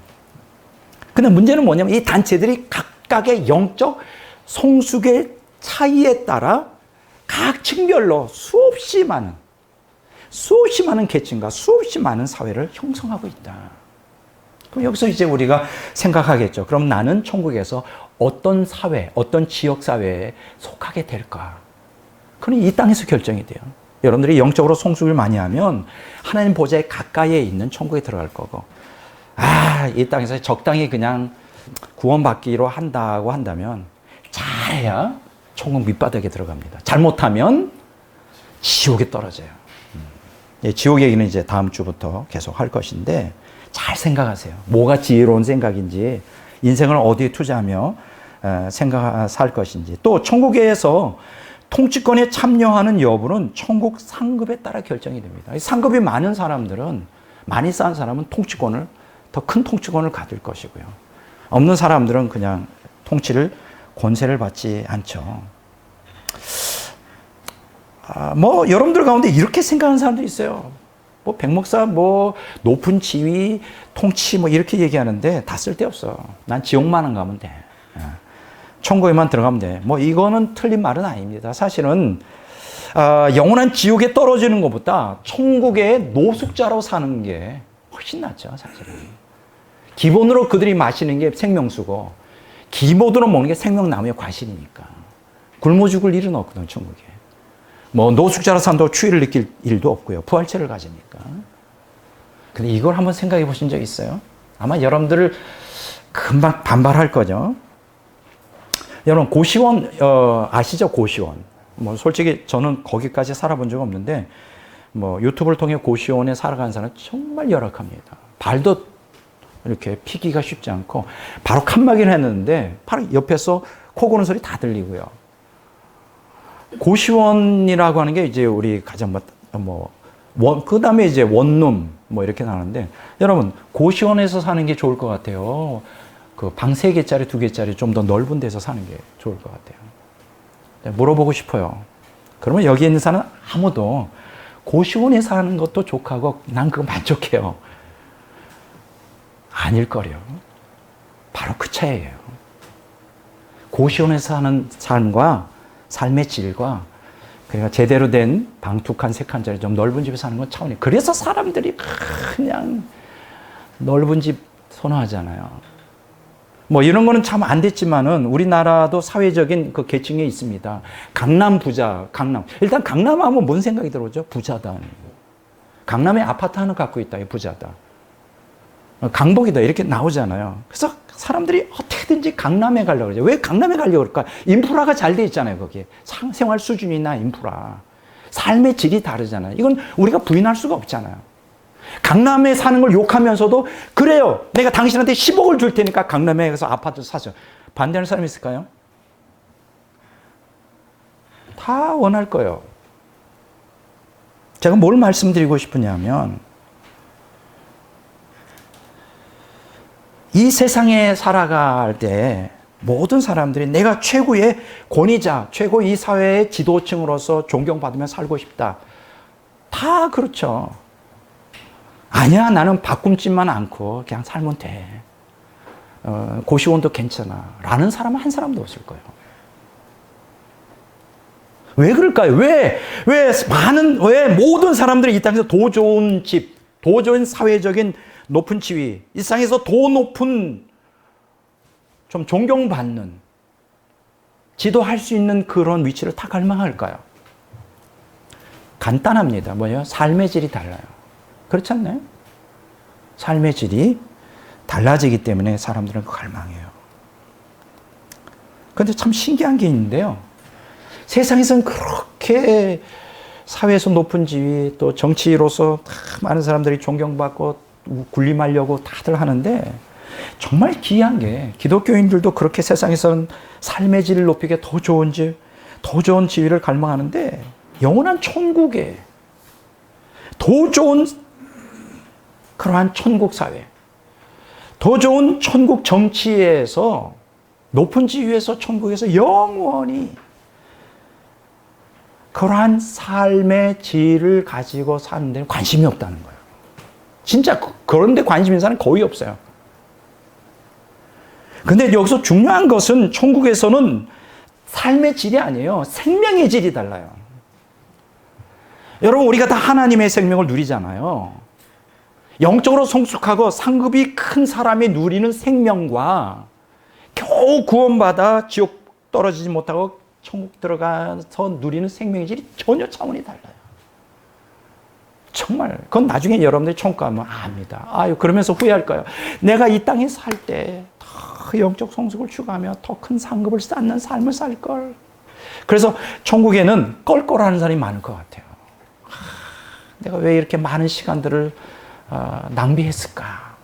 근데 문제는 뭐냐면 이 단체들이 각각의 영적 성숙의 차이에 따라 각 층별로 수없이 많은 계층과 수없이 많은 사회를 형성하고 있다. 그럼 여기서 이제 우리가 생각하겠죠. 그럼 나는 천국에서 어떤 사회, 어떤 지역 사회에 속하게 될까? 그럼 이 땅에서 결정이 돼요. 여러분들이 영적으로 성숙을 많이 하면 하나님 보좌에 가까이에 있는 천국에 들어갈 거고, 이 땅에서 적당히 그냥 구원받기로 한다고 한다면 잘해야 천국 밑바닥에 들어갑니다. 잘못하면 지옥에 떨어져요. 지옥 얘기는 이제 다음 주부터 계속 할 것인데 잘 생각하세요. 뭐가 지혜로운 생각인지, 인생을 어디에 투자하며 살 것인지. 또 천국에서 통치권에 참여하는 여부는 천국 상급에 따라 결정이 됩니다. 상급이 많은 사람들은, 많이 쌓은 사람은 더 큰 통치권을 가질 것이고요. 없는 사람들은 그냥 권세를 받지 않죠. 여러분들 가운데 이렇게 생각하는 사람도 있어요. 백목사, 높은 지위, 통치, 이렇게 얘기하는데 다 쓸데없어. 난 지옥만 가면 돼. 천국에만 들어가면 돼. 이거는 틀린 말은 아닙니다. 사실은, 영원한 지옥에 떨어지는 것보다 천국의 노숙자로 사는 게 훨씬 낫죠, 사실은. 기본으로 그들이 마시는 게 생명수고, 기모드로 먹는 게 생명나무의 과실이니까. 굶어 죽을 일은 없거든, 천국에. 뭐 노숙자라 산다고 추위를 느낄 일도 없고요. 부활체를 가지니까. 근데 이걸 한번 생각해 보신 적 있어요? 아마 여러분들을 금방 반발할 거죠. 여러분 고시원 아시죠? 고시원. 뭐 솔직히 저는 거기까지 살아본 적 없는데 뭐 유튜브를 통해 고시원에 살아가는 사람은 정말 열악합니다. 발도 이렇게 피기가 쉽지 않고 바로 칸막이를 했는데 바로 옆에서 코 고는 소리 다 들리고요. 고시원이라고 하는 게 이제 우리 가장 그 다음에 이제 원룸 뭐 이렇게 나는데 여러분 고시원에서 사는 게 좋을 것 같아요. 그 방 3개짜리 2개짜리 좀 더 넓은 데서 사는 게 좋을 것 같아요. 물어보고 싶어요. 그러면 여기 있는 사람은 아무도 고시원에 사는 것도 좋고 난 그거 만족해요. 아닐 거래요. 바로 그 차이예요. 고시원에서 사는 삶과 삶의 질과 그러니까 제대로 된 방 2칸, 3칸짜리 좀 넓은 집에 사는 건 차원이. 그래서 사람들이 그냥 넓은 집 선호하잖아요. 뭐 이런 거는 참 안 됐지만은 우리나라도 사회적인 그 계층에 있습니다. 강남 부자, 강남. 일단 강남 하면 뭔 생각이 들어오죠? 부자다. 강남에 아파트 하나 갖고 있다. 부자다. 강북이다. 이렇게 나오잖아요. 그래서 사람들이 어떻게든지 강남에 가려고 그러죠. 왜 강남에 가려고 그럴까? 인프라가 잘 돼 있잖아요. 거기에. 생활 수준이나 인프라. 삶의 질이 다르잖아요. 이건 우리가 부인할 수가 없잖아요. 강남에 사는 걸 욕하면서도 그래요. 내가 당신한테 10억을 줄 테니까 강남에 가서 아파트 사죠. 반대하는 사람이 있을까요? 다 원할 거예요. 제가 뭘 말씀드리고 싶으냐면 이 세상에 살아갈 때 모든 사람들이 내가 최고의 권위자, 최고 이 사회의 지도층으로서 존경받으며 살고 싶다. 다 그렇죠. 아니야, 나는 바꿈지만 않고 그냥 살면 돼. 고시원도 괜찮아. 라는 사람은 한 사람도 없을 거예요. 왜 그럴까요? 왜 모든 사람들이 이 땅에서 더 좋은 집, 더 좋은 사회적인 높은 지위, 이 세상에서 더 높은 좀 존경받는 지도할 수 있는 그런 위치를 다 갈망할까요? 간단합니다. 뭐예요? 삶의 질이 달라요. 그렇지 않나요? 삶의 질이 달라지기 때문에 사람들은 갈망해요. 그런데 참 신기한 게 있는데요. 세상에서는 그렇게 사회에서 높은 지위 또 정치로서 많은 사람들이 존경받고 군림하려고 다들 하는데 정말 기이한 게 기독교인들도 그렇게 세상에서는 삶의 질을 높이게 더 좋은 집, 더 좋은 지위를 갈망하는데 영원한 천국에 더 좋은 그러한 천국 사회, 더 좋은 천국 정치에서 높은 지위에서 천국에서 영원히 그러한 삶의 질을 가지고 사는 데는 관심이 없다는 거예요. 진짜 그런 데 관심 있는 사람은 거의 없어요. 근데 여기서 중요한 것은 천국에서는 삶의 질이 아니에요. 생명의 질이 달라요. 여러분, 우리가 다 하나님의 생명을 누리잖아요. 영적으로 성숙하고 상급이 큰 사람이 누리는 생명과 겨우 구원받아 지옥 떨어지지 못하고 천국 들어가서 누리는 생명의 질이 전혀 차원이 달라요. 정말 그건 나중에 여러분들이 천국 가면 압니다. 아유, 그러면서 후회할까요? 내가 이 땅에 살 때 더 영적 성숙을 추구하며 더 큰 상급을 쌓는 삶을 살 걸. 그래서 천국에는 껄껄하는 사람이 많을 것 같아요. 내가 왜 이렇게 많은 시간들을 낭비했을까?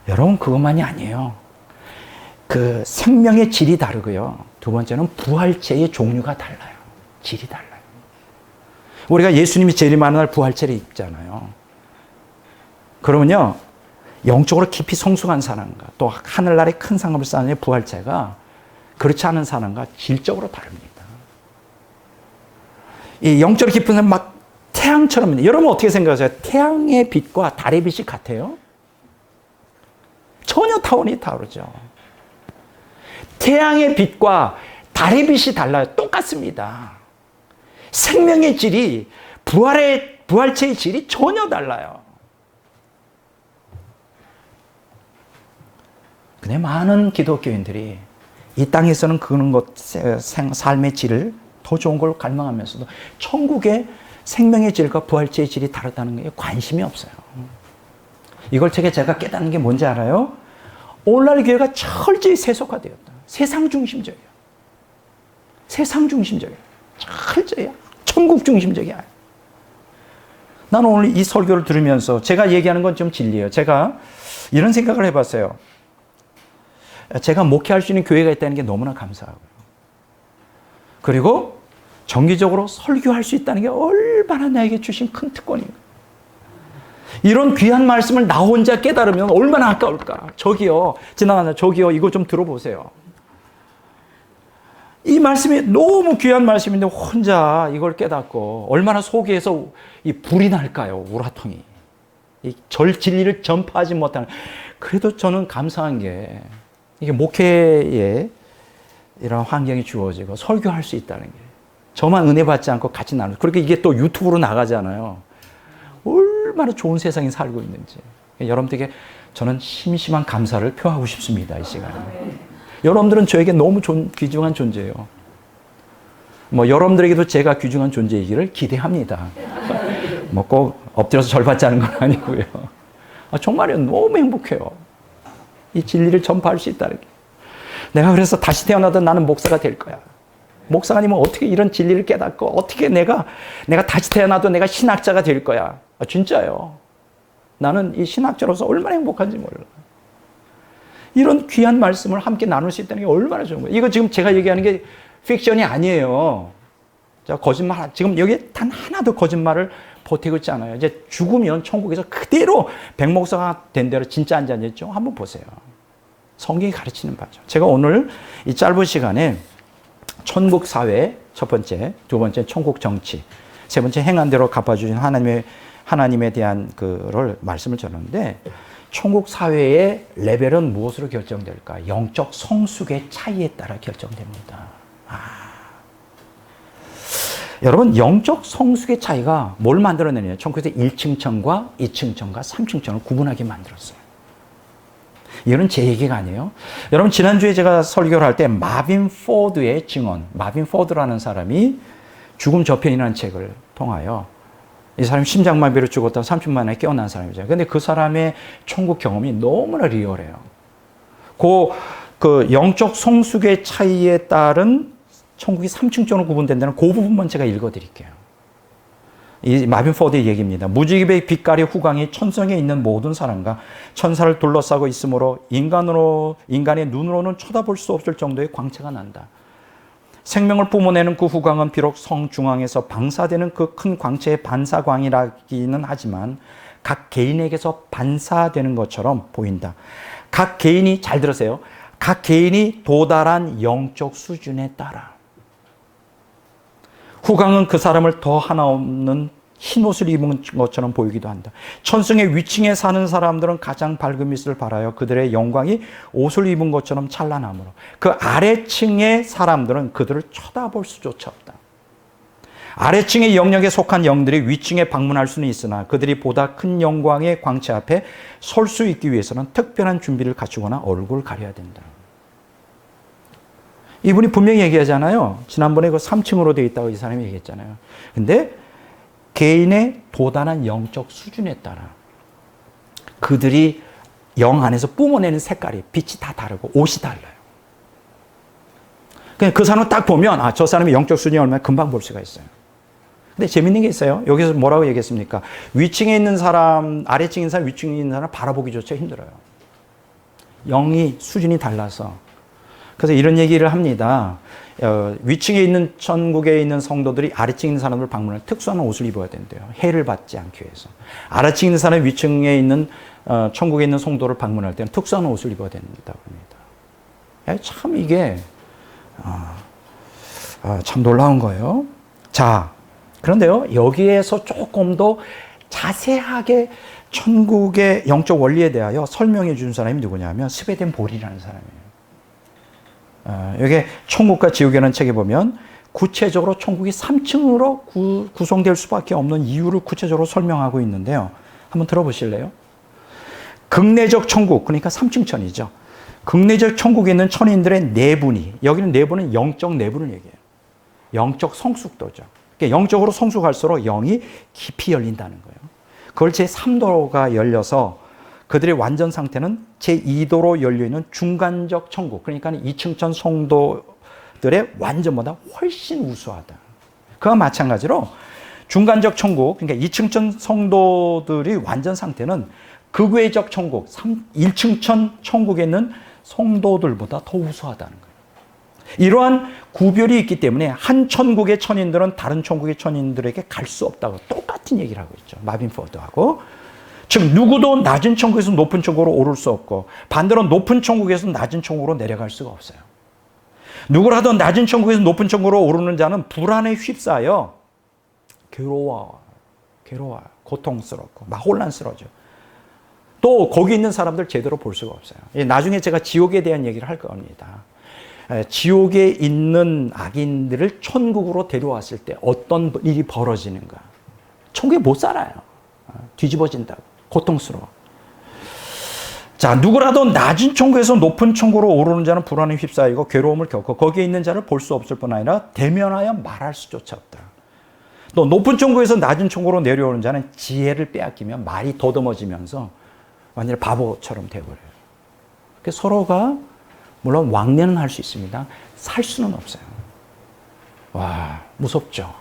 여러분, 그것만이 아니에요. 그 생명의 질이 다르고요. 두 번째는 부활체의 종류가 달라요. 질이 달라요. 우리가 예수님이 재림하는 날 부활체를 입잖아요. 그러면요, 영적으로 깊이 성숙한 사람과 또 하늘나라에 큰 상급을 쌓는 부활체가 그렇지 않은 사람과 질적으로 다릅니다. 이 영적으로 깊은 사람은 막 태양처럼, 여러분 어떻게 생각하세요? 태양의 빛과 달의 빛이 같아요? 전혀 차원이 다르죠. 태양의 빛과 달의 빛이 달라요. 똑같습니다. 생명의 질이, 부활체의 질이 전혀 달라요. 근데 많은 기독교인들이 이 땅에서는 그런 것, 삶의 질을 더 좋은 걸 갈망하면서도 천국의 생명의 질과 부활체의 질이 다르다는 게 관심이 없어요. 이걸 제가 깨닫는 게 뭔지 알아요? 오늘날 교회가 철저히 세속화되었다. 세상 중심적이에요. 세상 중심적이에요. 철저히 천국 중심적이야. 나는 오늘 이 설교를 들으면서 제가 얘기하는 건 좀 진리예요. 제가 이런 생각을 해봤어요. 제가 목회할 수 있는 교회가 있다는 게 너무나 감사하고요. 그리고 정기적으로 설교할 수 있다는 게 얼마나 나에게 주신 큰 특권이에요. 이런 귀한 말씀을 나 혼자 깨달으면 얼마나 아까울까. 저기요, 지나가다 저기요, 이거 좀 들어보세요. 이 말씀이 너무 귀한 말씀인데 혼자 이걸 깨닫고 얼마나 속에서 이 불이 날까요, 우라통이. 이 진리를 전파하지 못하는. 그래도 저는 감사한 게 이게 목회에 이런 환경이 주어지고 설교할 수 있다는 게. 저만 은혜 받지 않고 같이 나누고. 그렇게 이게 또 유튜브로 나가잖아요. 얼마나 좋은 세상에 살고 있는지. 여러분들에게 저는 심심한 감사를 표하고 싶습니다, 이 시간에. 여러분들은 저에게 너무 귀중한 존재예요. 뭐 여러분들에게도 제가 귀중한 존재이기를 기대합니다. 뭐 꼭 엎드려서 절 받지 않은 건 아니고요. 정말요, 너무 행복해요. 이 진리를 전파할 수 있다는 게. 내가 그래서 다시 태어나도 나는 목사가 될 거야. 목사가 아니면 어떻게 이런 진리를 깨닫고 어떻게 내가 다시 태어나도 내가 신학자가 될 거야. 진짜요. 나는 이 신학자로서 얼마나 행복한지 몰라. 이런 귀한 말씀을 함께 나눌 수 있다는 게 얼마나 좋은 거예요. 이거 지금 제가 얘기하는 게 픽션이 아니에요. 거짓말, 지금 여기 단 하나도 거짓말을 보태고 있지 않아요. 이제 죽으면 천국에서 그대로 백목사가 된 대로 진짜 안 잔했죠? 한번 보세요. 성경이 가르치는 바죠. 제가 오늘 이 짧은 시간에 천국 사회, 첫 번째, 두 번째 천국 정치, 세 번째 행한 대로 갚아주신 하나님에 대한 그를 말씀을 전하는데, 천국 사회의 레벨은 무엇으로 결정될까? 영적 성숙의 차이에 따라 결정됩니다. 여러분, 영적 성숙의 차이가 뭘 만들어내냐면 천국에서 1층천과 2층천과 3층천을 구분하게 만들었어요. 이건 제 얘기가 아니에요. 여러분, 지난주에 제가 설교를 할 때 마빈 포드의 증언, 마빈 포드라는 사람이 죽음 저편이라는 책을 통하여, 이 사람이 심장마비로 죽었다가 30분 만에 깨어난 사람이죠. 근데 그 사람의 천국 경험이 너무나 리얼해요. 그 영적 성숙의 차이에 따른 천국이 3층천으로 구분된다는 그 부분만 제가 읽어드릴게요. 이 마빈 포드의 얘기입니다. 무지개의 빛깔의 후광이 천성에 있는 모든 사람과 천사를 둘러싸고 있으므로 인간의 눈으로는 쳐다볼 수 없을 정도의 광채가 난다. 생명을 뿜어내는 그 후광은 비록 성 중앙에서 방사되는 그 큰 광채의 반사광이라기는 하지만 각 개인에게서 반사되는 것처럼 보인다. 각 개인이, 잘 들으세요, 각 개인이 도달한 영적 수준에 따라 후광은 그 사람을 더 하나 없는 흰 옷을 입은 것처럼 보이기도 한다. 천성의 위층에 사는 사람들은 가장 밝은 빛을 발하여 그들의 영광이 옷을 입은 것처럼 찬란하므로 그 아래층의 사람들은 그들을 쳐다볼 수조차 없다. 아래층의 영역에 속한 영들이 위층에 방문할 수는 있으나 그들이 보다 큰 영광의 광채 앞에 설 수 있기 위해서는 특별한 준비를 갖추거나 얼굴을 가려야 된다. 이분이 분명히 얘기하잖아요. 지난번에 그 3층으로 되어 있다고 이 사람이 얘기했잖아요. 근데 개인의 도달한 영적 수준에 따라 그들이 영 안에서 뿜어내는 색깔이, 빛이 다 다르고 옷이 달라요. 그냥 그 사람을 딱 보면 저 사람의 영적 수준이 얼마나 금방 볼 수가 있어요. 근데 재밌는 게 있어요. 여기서 뭐라고 얘기했습니까? 위층에 있는 사람, 아래층에 있는 사람, 위층에 있는 사람 바라보기조차 힘들어요. 영이 수준이 달라서. 그래서 이런 얘기를 합니다. 위층에 있는 천국에 있는 성도들이 아래층에 있는 사람을 방문할 특수한 옷을 입어야 된대요. 해를 받지 않기 위해서. 아래층에 있는 사람이 위층에 있는 천국에 있는 성도를 방문할 때는 특수한 옷을 입어야 된다고 합니다. 참 이게 참 놀라운 거예요. 자, 그런데요, 여기에서 조금 더 자세하게 천국의 영적 원리에 대하여 설명해 준 사람이 누구냐면 스웨덴 볼이라는 사람이에요. 여기 천국과 지옥이라는 책에 보면 구체적으로 천국이 3층으로 구성될 수밖에 없는 이유를 구체적으로 설명하고 있는데요. 한번 들어보실래요? 극내적 천국, 그러니까 3층천이죠. 극리적 천국에 있는 천인들의 내분이, 여기는 내분은 영적 내분을 얘기해요. 영적 성숙도죠. 그러니까 영적으로 성숙할수록 영이 깊이 열린다는 거예요. 그걸 제3도가 열려서 그들의 완전 상태는 제2도로 열려있는 중간적 천국, 그러니까 2층천 성도들의 완전보다 훨씬 우수하다. 그와 마찬가지로 중간적 천국, 그러니까 2층천 성도들이 완전 상태는 극외적 천국, 1층천 천국에 있는 성도들보다 더 우수하다는 거예요. 이러한 구별이 있기 때문에 한 천국의 천인들은 다른 천국의 천인들에게 갈 수 없다고 똑같은 얘기를 하고 있죠. 마빈 포드하고. 즉 누구도 낮은 천국에서 높은 천국으로 오를 수 없고 반대로 높은 천국에서 낮은 천국으로 내려갈 수가 없어요. 누구라도 낮은 천국에서 높은 천국으로 오르는 자는 불안에 휩싸여 괴로워, 고통스럽고 막 혼란스러워져. 또 거기 있는 사람들 제대로 볼 수가 없어요. 나중에 제가 지옥에 대한 얘기를 할 겁니다. 지옥에 있는 악인들을 천국으로 데려왔을 때 어떤 일이 벌어지는가. 천국에 못 살아요. 뒤집어진다고. 고통스러워. 자, 누구라도 낮은 천국에서 높은 천국으로 오르는 자는 불안에 휩싸이고 괴로움을 겪고 거기에 있는 자를 볼 수 없을 뿐 아니라 대면하여 말할 수조차 없다. 또 높은 천국에서 낮은 천국으로 내려오는 자는 지혜를 빼앗기며 말이 더듬어지면서 완전히 바보처럼 되어버려요. 그래서 서로가 물론 왕래는 할 수 있습니다. 살 수는 없어요. 와, 무섭죠.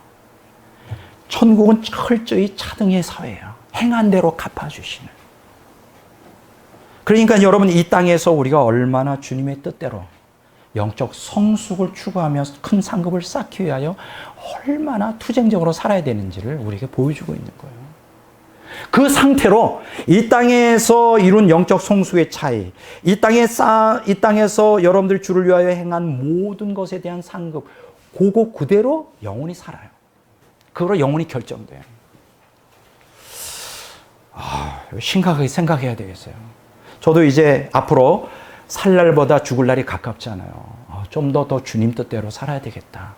천국은 철저히 차등의 사회예요. 행한 대로 갚아주시는. 그러니까 여러분 이 땅에서 우리가 얼마나 주님의 뜻대로 영적 성숙을 추구하며 큰 상급을 쌓기 위하여 얼마나 투쟁적으로 살아야 되는지를 우리에게 보여주고 있는 거예요. 그 상태로 이 땅에서 이룬 영적 성숙의 차이, 이 땅에서 여러분들 주를 위하여 행한 모든 것에 대한 상급, 그거 그대로 영원히 살아요. 그거로 영원히 결정돼요. 심각하게 생각해야 되겠어요. 저도 이제 앞으로 살 날보다 죽을 날이 가깝지 않아요. 좀 더 주님 뜻대로 살아야 되겠다.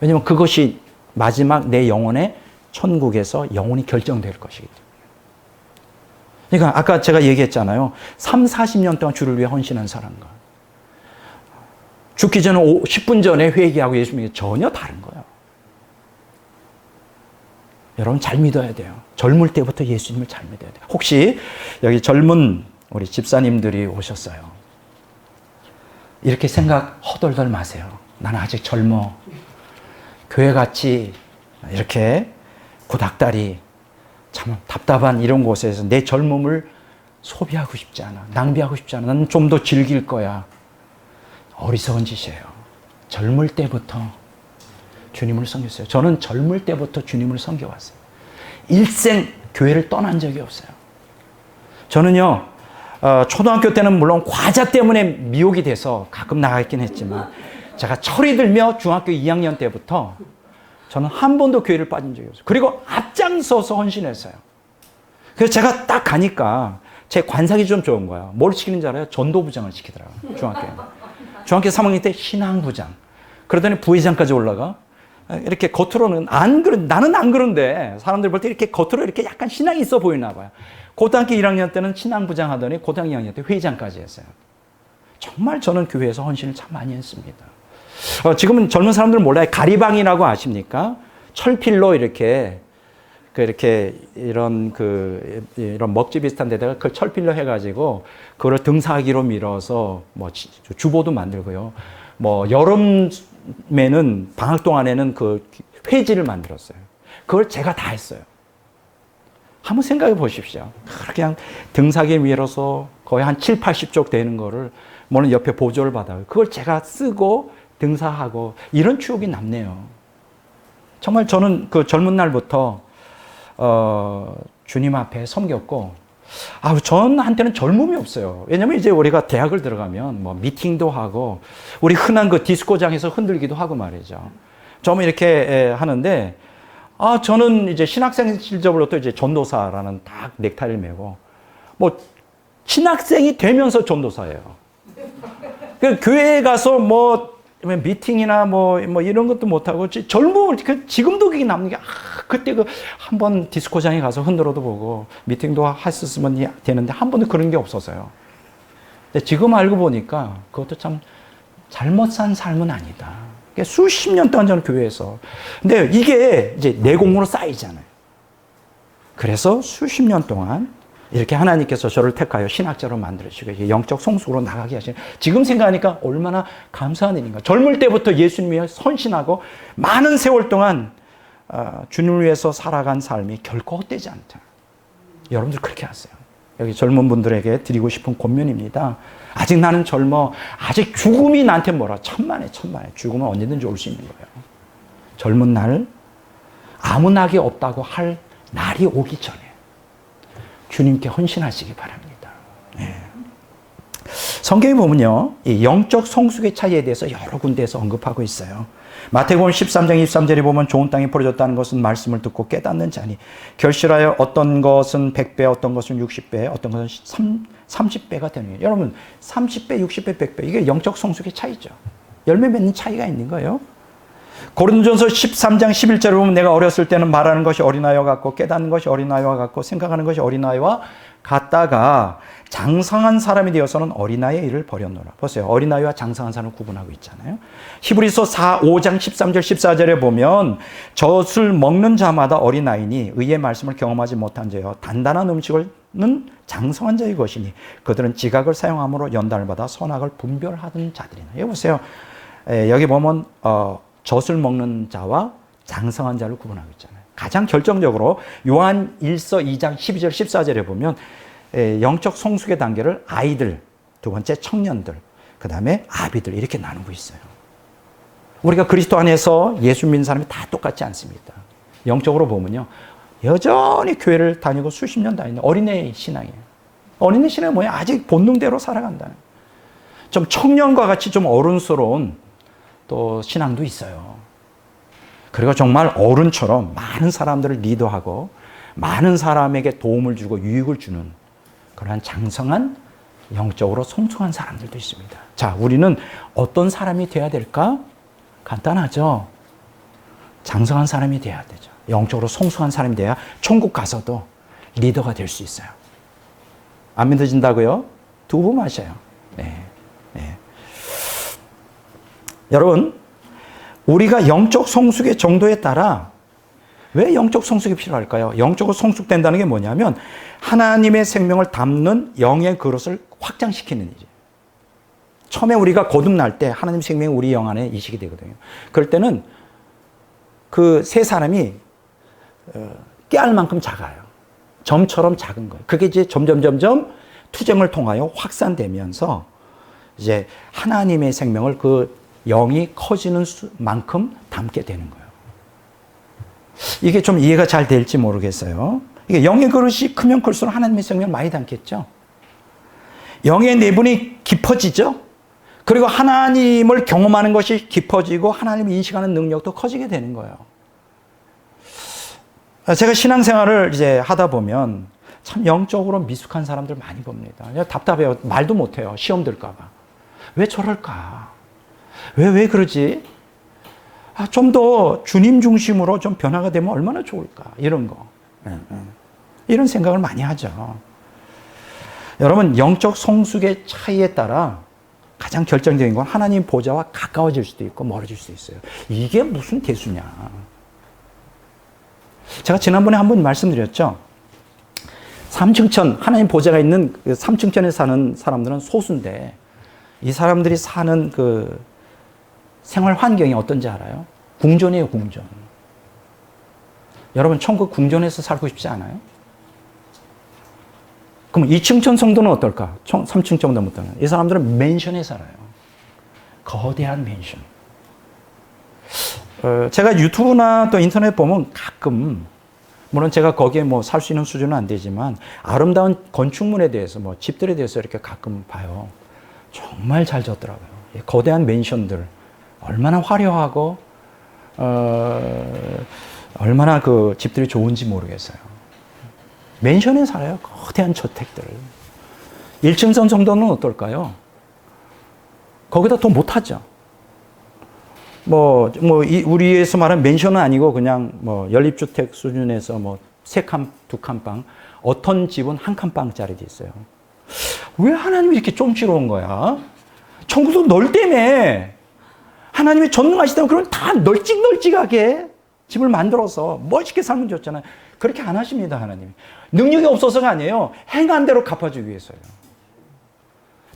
왜냐하면 그것이 마지막 내 영혼의 천국에서 영원히 결정될 것이기 때문에. 그러니까 아까 제가 얘기했잖아요. 3, 40년 동안 주를 위해 헌신한 사람과 죽기 전에 10분 전에 회개하고 예수 믿는 게 전혀 다른 거예요. 여러분 잘 믿어야 돼요. 젊을 때부터 예수님을 잘 믿어야 돼요. 혹시 여기 젊은 우리 집사님들이 오셨어요. 이렇게 생각 허덜덜 마세요. 나는 아직 젊어. 교회같이 이렇게 고닥다리 참 답답한 이런 곳에서 내 젊음을 소비하고 싶지 않아. 낭비하고 싶지 않아. 나는 좀 더 즐길 거야. 어리석은 짓이에요. 젊을 때부터 주님을 섬겼어요. 저는 젊을 때부터 주님을 섬겨왔어요. 일생 교회를 떠난 적이 없어요. 저는요, 초등학교 때는 물론 과자 때문에 미혹이 돼서 가끔 나가긴 했지만 제가 철이 들며 중학교 2학년 때부터 저는 한 번도 교회를 빠진 적이 없어요. 그리고 앞장서서 헌신했어요. 그래서 제가 딱 가니까 제 관상이 좀 좋은 거예요. 뭘 시키는지 알아요? 전도부장을 시키더라고요. 중학교 3학년 때 신앙부장. 그러더니 부회장까지 올라가. 이렇게 겉으로는 나는 안 그런데 사람들 볼 때 이렇게 겉으로 이렇게 약간 신앙이 있어 보이나 봐요. 고등학교 1학년 때는 신앙부장 하더니 고등학교 2학년 때 회장까지 했어요. 정말 저는 교회에서 헌신을 참 많이 했습니다. 지금은 젊은 사람들은 몰라요. 가리방이라고 아십니까? 철필로 이렇게 이런 먹지 비슷한 데다가 그 철필로 해가지고 그걸 등사기로 밀어서 뭐 주보도 만들고요. 뭐 여름에는 방학 동안에는 그 회지를 만들었어요. 그걸 제가 다 했어요. 한번 생각해 보십시오. 그냥 등사기에 밀어서 거의 한 7, 80쪽 되는 거를 뭐는 옆에 보조를 받아요. 그걸 제가 쓰고 등사하고 이런 추억이 남네요. 정말 저는 그 젊은 날부터 주님 앞에 섬겼고, 저한테는 젊음이 없어요. 왜냐면 이제 우리가 대학을 들어가면 뭐 미팅도 하고, 우리 흔한 그 디스코장에서 흔들기도 하고 말이죠. 좀 이렇게 하는데, 저는 이제 신학생 시절부터 이제 전도사라는 딱 넥타이를 메고, 뭐, 신학생이 되면서 전도사예요. 그 교회에 가서 미팅이나 뭐 이런 것도 못하고, 젊음을, 지금도 그게 남는 게, 그때 한번 디스코장에 가서 흔들어도 보고, 미팅도 했었으면 되는데, 한 번도 그런 게 없어서요. 지금 알고 보니까 그것도 참 잘못 산 삶은 아니다. 수십 년 동안 저는 교회에서. 근데 이게 이제 내공으로 쌓이잖아요. 그래서 수십 년 동안 이렇게 하나님께서 저를 택하여 신학자로 만들어주시고 영적 성숙으로 나가게 하시는, 지금 생각하니까 얼마나 감사한 일인가. 젊을 때부터 예수님 위해 헌신하고 많은 세월 동안 주님을 위해서 살아간 삶이 결코 헛되지 않다. 여러분들 그렇게 하세요. 여기 젊은 분들에게 드리고 싶은 권면입니다. 아직 나는 젊어. 아직 죽음이 나한테 뭐라. 천만에. 죽음은 언제든지 올 수 있는 거예요. 젊은 날 아무 낙이 없다고 할 날이 오기 전에 주님께 헌신하시기 바랍니다. 네. 성경에 보면요, 이 영적 성숙의 차이에 대해서 여러 군데에서 언급하고 있어요. 마태복음 13장 23절에 보면 좋은 땅에 버려졌다는 것은 말씀을 듣고 깨닫는 자니 결실하여 어떤 것은 100배, 어떤 것은 60배, 어떤 것은 30배가 되는 거예요. 여러분 30배, 60배, 100배 이게 영적 성숙의 차이죠. 열매 맺는 차이가 있는 거예요. 고린도전서 13장 11절에 보면 내가 어렸을 때는 말하는 것이 어린아이와 같고 깨닫는 것이 어린아이와 같고 생각하는 것이 어린아이와 같다가 장성한 사람이 되어서는 어린아이의 일을 버렸노라. 보세요. 어린아이와 장성한 사람을 구분하고 있잖아요. 히브리서 5장 13절 14절에 보면 젖을 먹는 자마다 어린아이니 의의 말씀을 경험하지 못한 자여 단단한 음식은 장성한 자의 것이니 그들은 지각을 사용함으로 연단을 받아 선악을 분별하던 자들이나. 여기 보세요. 여기 보면 젖을 먹는 자와 장성한 자를 구분하고 있잖아요. 가장 결정적으로 요한 1서 2장 12절 14절에 보면 영적 성숙의 단계를 아이들, 두 번째 청년들, 그 다음에 아비들 이렇게 나누고 있어요. 우리가 그리스도 안에서 예수 믿는 사람이 다 똑같지 않습니다. 영적으로 보면요, 여전히 교회를 다니고 수십 년 다니는 어린애 신앙이에요. 어린애 신앙은 뭐야? 아직 본능대로 살아간다는. 좀 청년과 같이 좀 어른스러운 또 신앙도 있어요. 그리고 정말 어른처럼 많은 사람들을 리더하고 많은 사람에게 도움을 주고 유익을 주는 그러한 장성한 영적으로 성숙한 사람들도 있습니다. 자, 우리는 어떤 사람이 돼야 될까? 간단하죠. 장성한 사람이 돼야 되죠. 영적으로 성숙한 사람이 돼야 천국 가서도 리더가 될 수 있어요. 안 믿어진다고요? 두부 마셔요. 네. 여러분, 우리가 영적 성숙의 정도에 따라 왜 영적 성숙이 필요할까요? 영적으로 성숙된다는 게 뭐냐면 하나님의 생명을 담는 영의 그릇을 확장시키는 일이에요. 처음에 우리가 거듭날 때 하나님 생명이 우리 영 안에 이식이 되거든요. 그럴 때는 그 세 사람이 깨알 만큼 작아요. 점처럼 작은 거예요. 그게 이제 점점 투쟁을 통하여 확산되면서 이제 하나님의 생명을 그 영이 커지는 만큼 담게 되는 거예요. 이게 좀 이해가 잘 될지 모르겠어요. 이게 영의 그릇이 크면 클수록 하나님의 생명을 많이 담겠죠. 영의 내분이 깊어지죠. 그리고 하나님을 경험하는 것이 깊어지고 하나님을 인식하는 능력도 커지게 되는 거예요. 제가 신앙생활을 이제 하다 보면 참 영적으로 미숙한 사람들 많이 봅니다. 답답해요. 말도 못해요. 시험 들까 봐. 왜 저럴까? 왜 그러지? 좀 더 주님 중심으로 좀 변화가 되면 얼마나 좋을까? 이런 거. 이런 생각을 많이 하죠. 여러분, 영적 성숙의 차이에 따라 가장 결정적인 건 하나님 보좌와 가까워질 수도 있고 멀어질 수도 있어요. 이게 무슨 대수냐. 제가 지난번에 한 번 말씀드렸죠. 삼층천, 하나님 보좌가 있는 그 삼층천에 사는 사람들은 소수인데 이 사람들이 사는 그 생활 환경이 어떤지 알아요? 궁전이에요, 궁전. 여러분, 천국 궁전에서 살고 싶지 않아요? 그럼 2층천 성도는 어떨까? 3층천 성도는 이 사람들은 맨션에 살아요. 거대한 맨션. 제가 유튜브나 또 인터넷 보면 가끔, 물론 제가 거기에 뭐 살 수 있는 수준은 안 되지만 아름다운 건축물에 대해서 뭐 집들에 대해서 이렇게 가끔 봐요. 정말 잘 졌더라고요. 거대한 맨션들 얼마나 화려하고 얼마나 그 집들이 좋은지 모르겠어요. 맨션에 살아요. 거대한 저택들을. 1층선 정도는 어떨까요? 거기다 더 못하죠. 우리에서 말하는 맨션은 아니고 그냥 뭐 연립주택 수준에서 뭐 3칸, 2칸 방, 어떤 집은 1칸 방짜리도 있어요. 왜 하나님이 이렇게 좀치러운 거야? 천국도 넓다며. 하나님이 전능하시다면 그럼 다 널찍널찍하게 집을 만들어서 멋있게 살면 좋잖아요. 그렇게 안 하십니다, 하나님이. 능력이 없어서가 아니에요. 행한 대로 갚아주기 위해서요.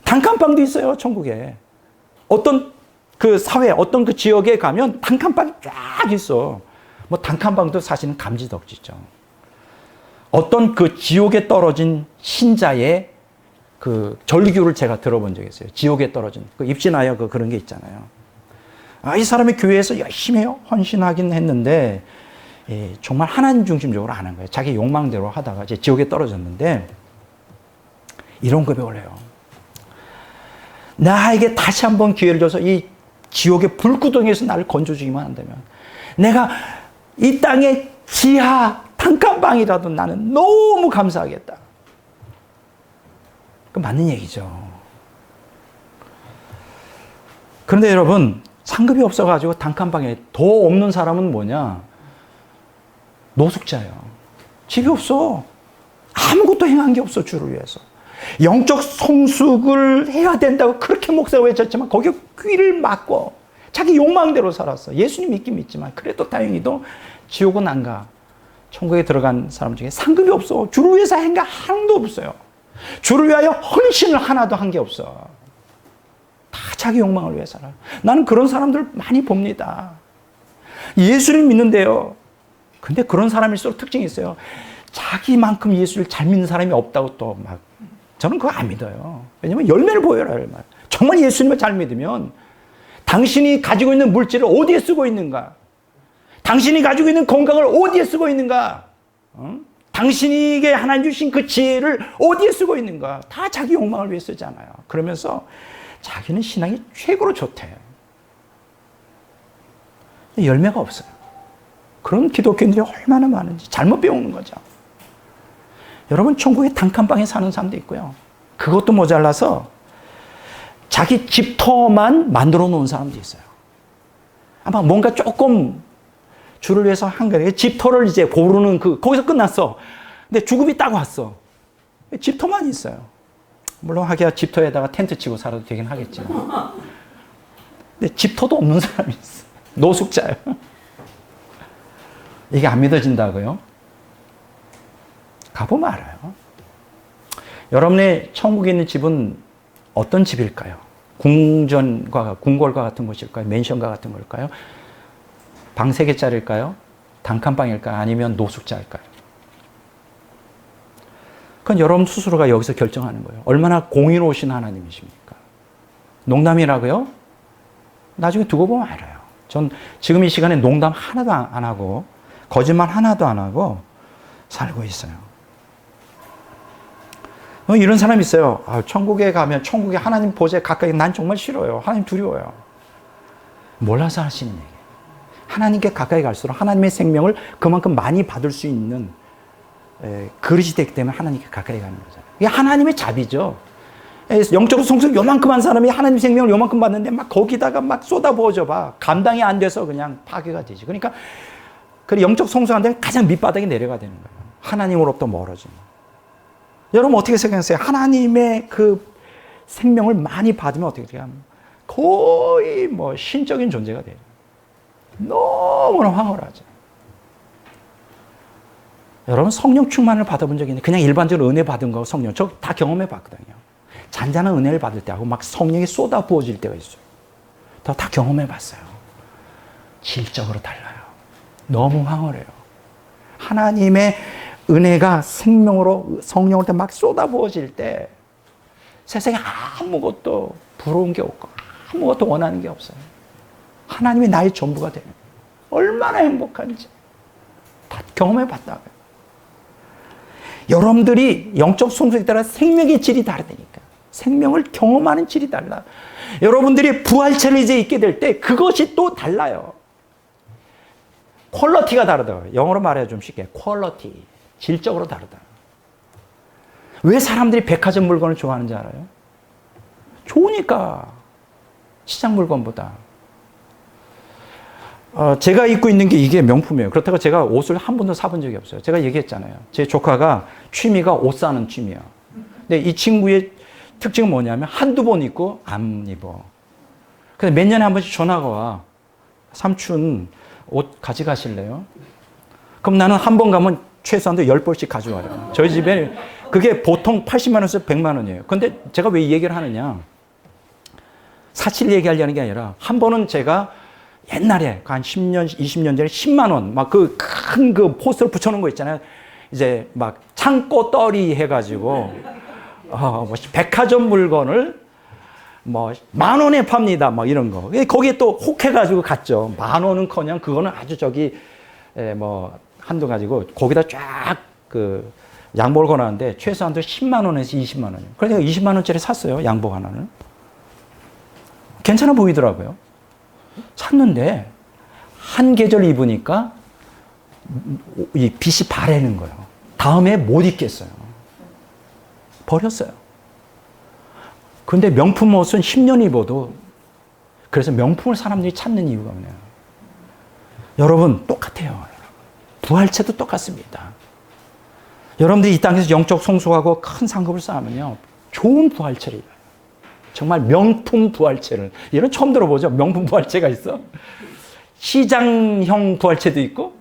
단칸방도 있어요, 천국에. 어떤 그 사회, 어떤 그 지역에 가면 단칸방이 쫙 있어. 뭐 단칸방도 사실은 감지덕지죠. 어떤 그 지옥에 떨어진 신자의 그 절규를 제가 들어본 적이 있어요. 지옥에 떨어진. 그 입신하여 그런 게 있잖아요. 이 사람이 교회에서 열심히 헌신하긴 했는데, 정말 하나님 중심적으로 안 한 거예요. 자기 욕망대로 하다가 이제 지옥에 떨어졌는데, 이런 고백을 해요. 나에게 다시 한번 기회를 줘서 이 지옥의 불구덩이에서 나를 건져주기만 한다면, 내가 이 땅의 지하 단칸방이라도 나는 너무 감사하겠다. 그 맞는 얘기죠. 그런데 여러분, 상급이 없어가지고 단칸방에 더 없는 사람은 뭐냐? 노숙자예요. 집이 없어. 아무것도 행한 게 없어, 주를 위해서. 영적 성숙을 해야 된다고 그렇게 목사가 외쳤지만 거기에 귀를 막고 자기 욕망대로 살았어. 예수님 믿긴 믿지만 그래도 다행히도 지옥은 안 가. 천국에 들어간 사람 중에 상급이 없어. 주를 위해서 한 게 하나도 없어요. 주를 위하여 헌신을 하나도 한 게 없어. 다 자기 욕망을 위해 살아요. 나는 그런 사람들 많이 봅니다. 예수를 믿는데요. 근데 그런 사람일수록 특징이 있어요. 자기만큼 예수를 잘 믿는 사람이 없다고 또 막. 저는 그거 안 믿어요. 왜냐면 열매를 보여라. 정말 예수님을 잘 믿으면 당신이 가지고 있는 물질을 어디에 쓰고 있는가? 당신이 가지고 있는 건강을 어디에 쓰고 있는가? 당신에게 하나님 주신 그 지혜를 어디에 쓰고 있는가? 다 자기 욕망을 위해 쓰잖아요. 그러면서 자기는 신앙이 최고로 좋대. 열매가 없어요. 그런 기독교인들이 얼마나 많은지 잘못 배우는 거죠. 여러분, 천국에 단칸방에 사는 사람도 있고요. 그것도 모자라서 자기 집터만 만들어 놓은 사람도 있어요. 아마 뭔가 조금 주를 위해서 한 거예요. 집터를 이제 고르는 거기서 끝났어. 근데 주급이 딱 왔어. 집터만 있어요. 물론 하기야 집터에다가 텐트 치고 살아도 되긴 하겠지만. 근데 집터도 없는 사람이 있어. 노숙자예요. 이게 안 믿어진다고요? 가보면 알아요. 여러분의 천국에 있는 집은 어떤 집일까요? 궁궐과 같은 곳일까요? 맨션과 같은 걸까요? 방 3개짜리일까요? 단칸방일까요? 아니면 노숙자일까요? 그건 여러분 스스로가 여기서 결정하는 거예요. 얼마나 공의로우신 하나님이십니까? 농담이라고요? 나중에 두고 보면 알아요. 전 지금 이 시간에 농담 하나도 안 하고 거짓말 하나도 안 하고 살고 있어요. 이런 사람이 있어요. 천국에 가면 천국에 하나님 보좌에 가까이, 난 정말 싫어요. 하나님 두려워요. 몰라서 하시는 얘기예요. 하나님께 가까이 갈수록 하나님의 생명을 그만큼 많이 받을 수 있는 그릇이 되기 때문에 하나님께 가까이 가는 거잖아요. 이게 하나님의 자비죠. 영적으로 성숙 요만큼 한 사람이 하나님 생명을 요만큼 받는데 막 거기다가 막 쏟아부어줘 봐. 감당이 안 돼서 그냥 파괴가 되지. 그러니까 영적 성숙한데 가장 밑바닥에 내려가 되는 거예요. 하나님으로부터 멀어지는. 여러분 어떻게 생각하세요? 하나님의 그 생명을 많이 받으면 어떻게 돼요? 거의 뭐 신적인 존재가 돼요. 너무나 황홀하죠. 여러분 성령 충만을 받아본 적이 있는데 그냥 일반적으로 은혜 받은 거 성령 저 다 경험해 봤거든요. 잔잔한 은혜를 받을 때하고 막 성령이 쏟아 부어질 때가 있어요. 다 경험해 봤어요. 질적으로 달라요. 너무 황홀해요. 하나님의 은혜가 생명으로 성령으로 막 쏟아 부어질 때 세상에 아무것도 부러운 게 없고 아무것도 원하는 게 없어요. 하나님이 나의 전부가 되는 거예요. 얼마나 행복한지 다 경험해 봤다고요. 여러분들이 영적 성숙에 따라 생명의 질이 다르다니까. 생명을 경험하는 질이 달라. 여러분들이 부활체를 이제 있게 될 때 그것이 또 달라요. 퀄러티가 다르다고요. 영어로 말해야 좀 쉽게. 퀄러티. 질적으로 다르다. 왜 사람들이 백화점 물건을 좋아하는지 알아요? 좋으니까. 시장 물건보다. 제가 입고 있는 게 이게 명품이에요. 그렇다고 제가 옷을 한 번도 사본 적이 없어요. 제가 얘기했잖아요. 제 조카가 취미가 옷 사는 취미야. 근데 이 친구의 특징은 뭐냐면 한두 번 입고 안 입어. 근데 몇 년에 한 번씩 전화가 와. 삼촌 옷 가져가실래요? 그럼 나는 한 번 가면 최소한도 10벌씩 가져와요. 저희 집에 그게 보통 80만 원에서 100만 원이에요. 근데 제가 왜 이 얘기를 하느냐. 사실 얘기하려는 게 아니라 한 번은 제가 옛날에 한 10년, 20년 전에 10만 원 막 그 큰 그 포스터를 붙여놓은 거 있잖아요. 이제 막 창고 떨이 해가지고 뭐 백화점 물건을 뭐 10,000원에 팝니다. 막 이런 거. 거기에 또 혹해가지고 갔죠. 10,000원은커녕 그거는 아주 저기 뭐 한도 가지고 거기다 쫙 그 양복을 권하는데 최소한도 10만 원에서 20만 원이에요. 그래서 20만 원짜리 샀어요. 양복 하나는. 괜찮아 보이더라고요. 샀는데 한 계절 입으니까 이 빛이 바래는 거예요. 다음에 못 입겠어요. 버렸어요. 근데 명품 옷은 10년 입어도 그래서 명품을 사람들이 찾는 이유가 뭐냐면 여러분 똑같아요. 부활체도 똑같습니다. 여러분들이 이 땅에서 영적 성숙하고 큰 상급을 쌓으면요. 좋은 부활체를 입어요. 정말 명품 부활체를. 이런 처음 들어보죠? 명품 부활체가 있어? 시장형 부활체도 있고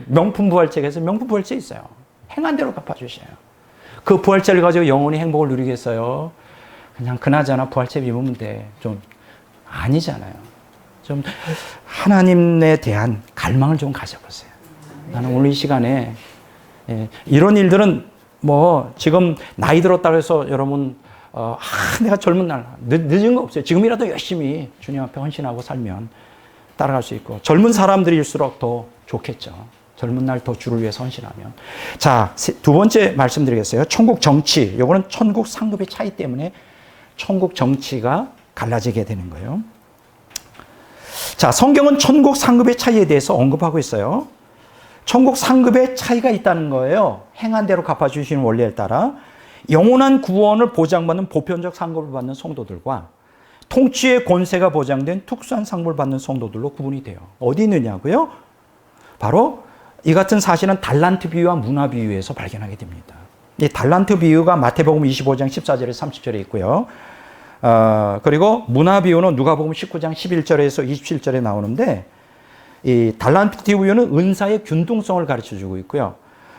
명품 부활체가 있어요. 명품 부활체 있어요. 행한 대로 갚아주셔요. 그 부활체를 가지고 영원히 행복을 누리겠어요? 그냥 그나저나 부활체 입으면 돼. 좀 아니잖아요. 좀 하나님에 대한 갈망을 좀 가져보세요. 나는 오늘 이 시간에 이런 일들은 뭐 지금 나이 들었다고 해서 여러분 내가 젊은 날 늦은 거 없어요. 지금이라도 열심히 주님 앞에 헌신하고 살면 따라갈 수 있고 젊은 사람들일수록 더 좋겠죠. 젊은 날 더 주를 위해서 헌신하면. 자, 두 번째 말씀드리겠어요. 천국 정치. 요거는 천국 상급의 차이 때문에 천국 정치가 갈라지게 되는 거예요. 자, 성경은 천국 상급의 차이에 대해서 언급하고 있어요. 천국 상급의 차이가 있다는 거예요. 행한 대로 갚아주시는 원리에 따라 영원한 구원을 보장받는 보편적 상급을 받는 성도들과 통치의 권세가 보장된 특수한 상급을 받는 성도들로 구분이 돼요. 어디 있느냐고요? 바로 이 같은 사실은 달란트 비유와 문화 비유에서 발견하게 됩니다. 이 달란트 비유가 마태복음 25장 14절에서 30절에 있고요. 그리고 문화 비유는 누가복음 19장 11절에서 27절에 나오는데 이 달란트 비유는 은사의 균등성을 가르쳐주고 있고요.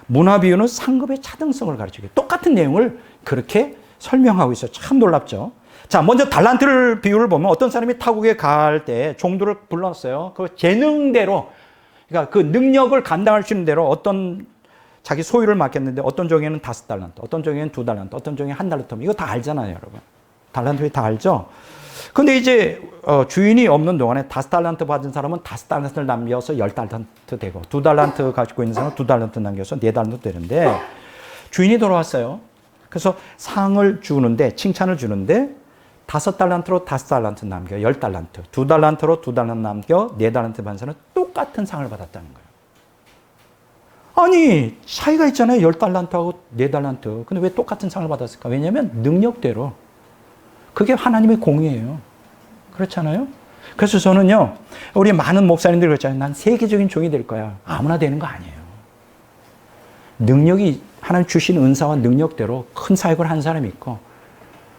문화 비유는 상급의 차등성을 가르쳐주고 똑같은 내용을 그렇게 설명하고 있어요. 참 놀랍죠. 자, 먼저 달란트를 비유를 보면 어떤 사람이 타국에 갈 때 종들을 불렀어요. 그 재능대로 그러니까 그 능력을 감당할 수 있는 대로 어떤 자기 소유를 맡겼는데 어떤 종에는 5달란트, 어떤 종에는 2달란트, 어떤 종에 1달란트. 이거 다 알잖아요, 여러분. 달란트 다 알죠? 근데 이제 주인이 없는 동안에 5달란트 받은 사람은 5달란트를 남겨서 10달란트 되고 2달란트 가지고 있는 사람은 2달란트 남겨서 4달란트 되는데 주인이 돌아왔어요. 그래서 상을 주는데 칭찬을 주는데 5달란트로 5달란트 남겨 10달란트, 2달란트로 2달란트 남겨 4달란트 받은 사람은 똑같은 상을 받았다는 거예요. 아니 차이가 있잖아요. 10달란트하고 4달란트. 근데 왜 똑같은 상을 받았을까? 왜냐하면 능력대로. 그게 하나님의 공이에요. 그렇잖아요? 그래서 저는요, 우리 많은 목사님들이 그랬잖아요. 난 세계적인 종이 될 거야. 아무나 되는 거 아니에요. 능력이, 하나님 주신 은사와 능력대로 큰 사역을 한 사람이 있고,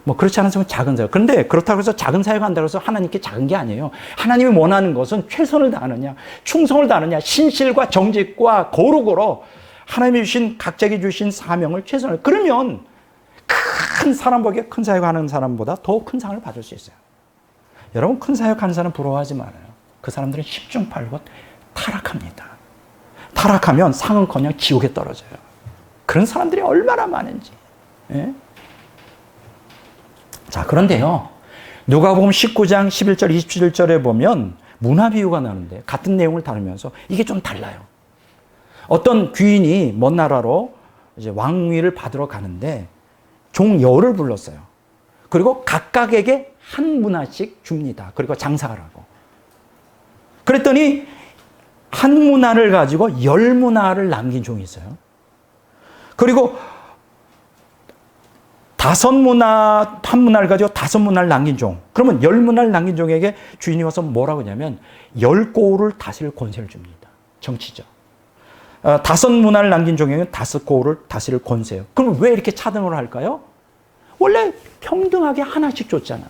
뭐 그렇지 않은 사람은 작은 사역. 그런데 그렇다고 해서 작은 사역을 한다고 해서 하나님께 작은 게 아니에요. 하나님이 원하는 것은 최선을 다하느냐, 충성을 다하느냐, 신실과 정직과 거룩으로 하나님이 주신, 각자에게 주신 사명을 최선을, 그러면 큰 사람보다 큰 사역하는 사람보다 더 큰 상을 받을 수 있어요. 여러분 큰 사역하는 사람 부러워하지 말아요. 그 사람들은 10중 8구 타락합니다. 타락하면 상은커녕 지옥에 떨어져요. 그런 사람들이 얼마나 많은지. 예? 자, 그런데요. 누가복음 19장 11절 27절에 보면 문화 비유가 나오는데 같은 내용을 다루면서 이게 좀 달라요. 어떤 귀인이 먼 나라로 이제 왕위를 받으러 가는데 종 10을 불렀어요. 그리고 각각에게 한 문화씩 줍니다. 그리고 장사하라고. 그랬더니 한 문화를 가지고 10문화를 남긴 종이 있어요. 그리고 5문화, 한 문화를 가지고 5문화를 남긴 종. 그러면 10문화를 남긴 종에게 주인이 와서 뭐라고 하냐면 10고을을 다스릴 권세를 줍니다. 정치죠. 5문화를 남긴 종에게는 5고을을 다스릴 권세예요. 그럼 왜 이렇게 차등을 할까요? 원래 평등하게 하나씩 줬잖아요.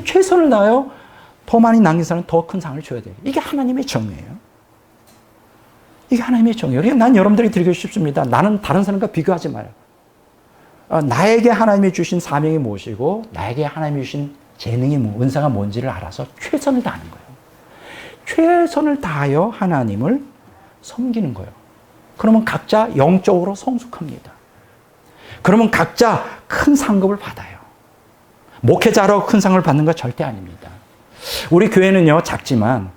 최선을 다하여 더 많이 남긴 사람은 더 큰 상을 줘야 돼요. 이게 하나님의 정이에요. 이게 하나님의 정이에요. 그러니까 난 여러분들이 드리고 싶습니다. 나는 다른 사람과 비교하지 마요. 나에게 하나님이 주신 사명이 무엇이고 나에게 하나님이 주신 재능이 은사가 뭔지를 알아서 최선을 다하는 거예요. 최선을 다하여 하나님을 섬기는 거예요. 그러면 각자 영적으로 성숙합니다. 그러면 각자 큰 상급을 받아요. 목회자로 큰 상을 받는 거 절대 아닙니다. 우리 교회는요, 작지만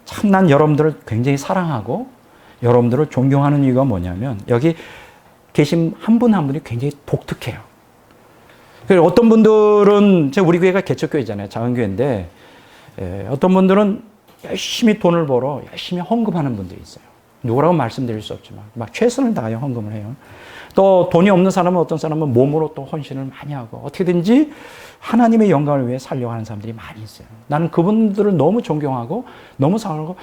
참 난 여러분들을 굉장히 사랑하고 여러분들을 존경하는 이유가 뭐냐면 여기 계신 한 분 한 분이 굉장히 독특해요. 어떤 분들은 우리 교회가 개척교회잖아요. 작은 교회인데 어떤 분들은 열심히 돈을 벌어 열심히 헌금하는 분들이 있어요. 누구라고 말씀드릴 수 없지만 막 최선을 다하여 헌금을 해요. 또 돈이 없는 사람은 어떤 사람은 몸으로 또 헌신을 많이 하고 어떻게든지 하나님의 영광을 위해 살려고 하는 사람들이 많이 있어요. 나는 그분들을 너무 존경하고 너무 사랑하고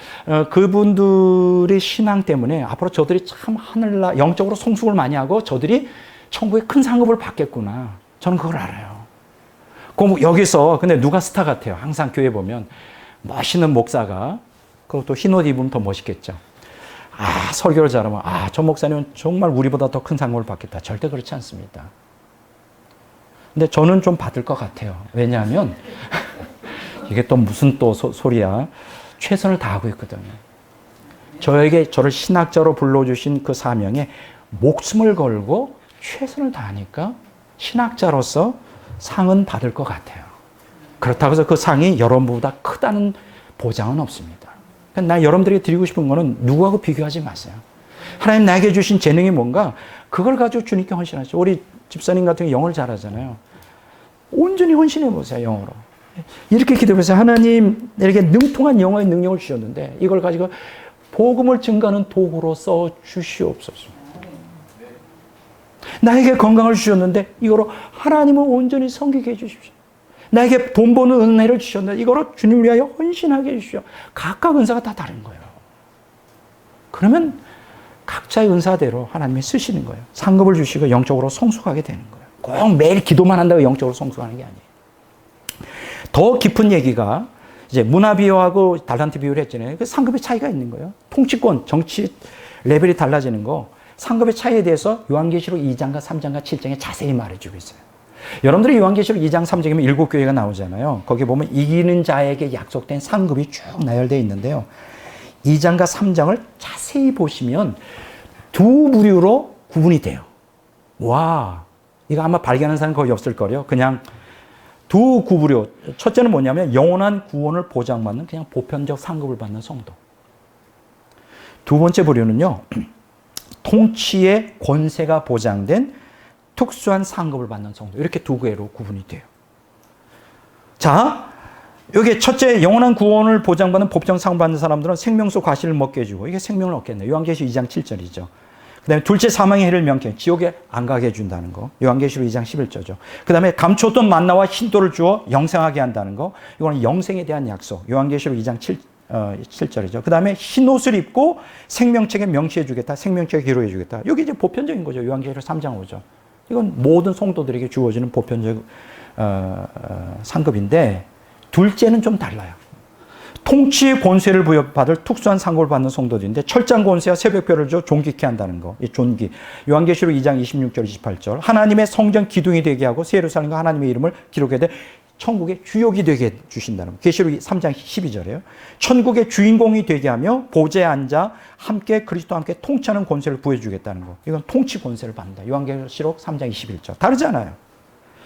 그분들의 신앙 때문에 앞으로 저들이 참 하늘나 영적으로 성숙을 많이 하고 저들이 천국에 큰 상급을 받겠구나. 저는 그걸 알아요. 그럼 여기서 근데 누가 스타 같아요? 항상 교회 보면 멋있는 목사가 그것도 흰 옷 입으면 더 멋있겠죠. 설교를 잘하면 저 목사님은 정말 우리보다 더 큰 상급을 받겠다. 절대 그렇지 않습니다. 근데 저는 좀 받을 것 같아요. 왜냐하면 이게 또 무슨 또 소리야. 최선을 다하고 있거든요. 저를 신학자로 불러주신 그 사명에 목숨을 걸고 최선을 다하니까 신학자로서 상은 받을 것 같아요. 그렇다고 해서 그 상이 여러분보다 크다는 보장은 없습니다. 나 여러분들에게 드리고 싶은 거는 누구하고 비교하지 마세요. 하나님 나에게 주신 재능이 뭔가 그걸 가지고 주님께 헌신하시죠. 우리 집사님 같은 경우 영어를 잘하잖아요. 온전히 헌신해 보세요. 영어로. 이렇게 기도해보세요. 하나님 내게 능통한 영어의 능력을 주셨는데 이걸 가지고 복음을 증가하는 도구로 써 주시옵소서. 나에게 건강을 주셨는데 이거로 하나님을 온전히 섬기게 해주십시오. 나에게 돈 버는 은혜를 주셨는데 이거로 주님을 위하여 헌신하게 해주십시오. 각각 은사가 다 다른 거예요. 그러면 각자의 은사대로 하나님이 쓰시는 거예요. 상급을 주시고 영적으로 성숙하게 되는 거예요. 꼭 매일 기도만 한다고 영적으로 성숙하는 게 아니에요. 더 깊은 얘기가 이제 문화 비유하고 달란트 비유를 했잖아요. 그 상급의 차이가 있는 거예요. 통치권, 정치 레벨이 달라지는 거 상급의 차이에 대해서 요한계시록 2장과 3장과 7장에 자세히 말해주고 있어요. 여러분들이 요한계시록 2장 3장이면 7교회가 나오잖아요. 거기 보면 이기는 자에게 약속된 상급이 쭉 나열되어 있는데요. 2장과 3장을 자세히 보시면 두 부류로 구분이 돼요. 와, 이거 아마 발견하는 사람 거의 없을 거예요. 그냥 두 구부류. 첫째는 뭐냐면 영원한 구원을 보장받는 그냥 보편적 상급을 받는 성도. 두 번째 부류는요. 통치의 권세가 보장된 특수한 상급을 받는 성도. 이렇게 두 개로 구분이 돼요. 자, 여기 첫째 영원한 구원을 보장받는 법정 상을 받는 사람들은 생명수 과실을 먹게 해주고 이게 생명을 얻겠네요. 요한계시록 2장 7절이죠. 그 다음에 둘째 사망의 해를 명쾌 지옥에 안 가게 해준다는 거. 요한계시록 2장 11절이죠. 그 다음에 감췄던 만나와 신도를 주어 영생하게 한다는 거. 이거는 영생에 대한 약속. 요한계시록 2장 7절이죠. 그 다음에 흰 옷을 입고 생명책에 명시해 주겠다. 생명책에 기록해 주겠다. 여기 이제 보편적인 거죠. 요한계시록 3장 5절. 이건 모든 성도들에게 주어지는 보편적 상급인데 둘째는 좀 달라요. 통치의 권세를 부여받을 특수한 상급을 받는 성도들인데 철장 권세와 새벽별을 줘 존귀케 한다는 거. 이 존귀. 요한계시록 2장 26절 28절. 하나님의 성전 기둥이 되게 하고 새 예루살렘과 하나님의 이름을 기록해 대 천국의 주역이 되게 주신다는 거. 계시록 3장 12절이에요. 천국의 주인공이 되게 하며 보좌에 앉아 함께 그리스도와 함께 통치하는 권세를 부여주겠다는 거. 이건 통치 권세를 받는다. 요한계시록 3장 21절. 다르잖아요.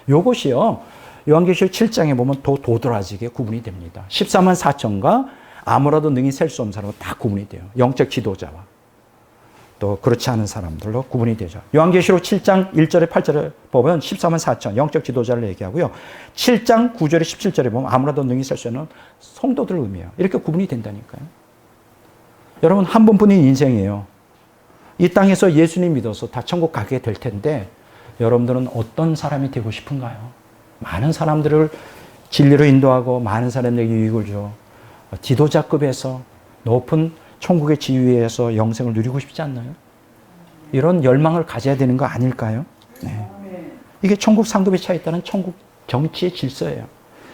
요것이요. 요한계시록 7장에 보면 더 도드라지게 구분이 됩니다. 14만 4천과 아무라도 능히 셀 수 없는 사람은 다 구분이 돼요. 영적 지도자와 또 그렇지 않은 사람들로 구분이 되죠. 요한계시록 7장 1절에 8절에 보면 14만 4천 영적 지도자를 얘기하고요. 7장 9절에 17절에 보면 아무라도 능히 셀 수 없는 성도들을 의미해요. 이렇게 구분이 된다니까요. 여러분 한 번뿐인 인생이에요. 이 땅에서 예수님 믿어서 다 천국 가게 될 텐데 여러분들은 어떤 사람이 되고 싶은가요? 많은 사람들을 진리로 인도하고 많은 사람에게 유익을 줘. 지도자급에서 높은 천국의 지위에서 영생을 누리고 싶지 않나요? 이런 열망을 가져야 되는 거 아닐까요? 네. 이게 천국 상급에 차 있다는 천국 정치의 질서예요.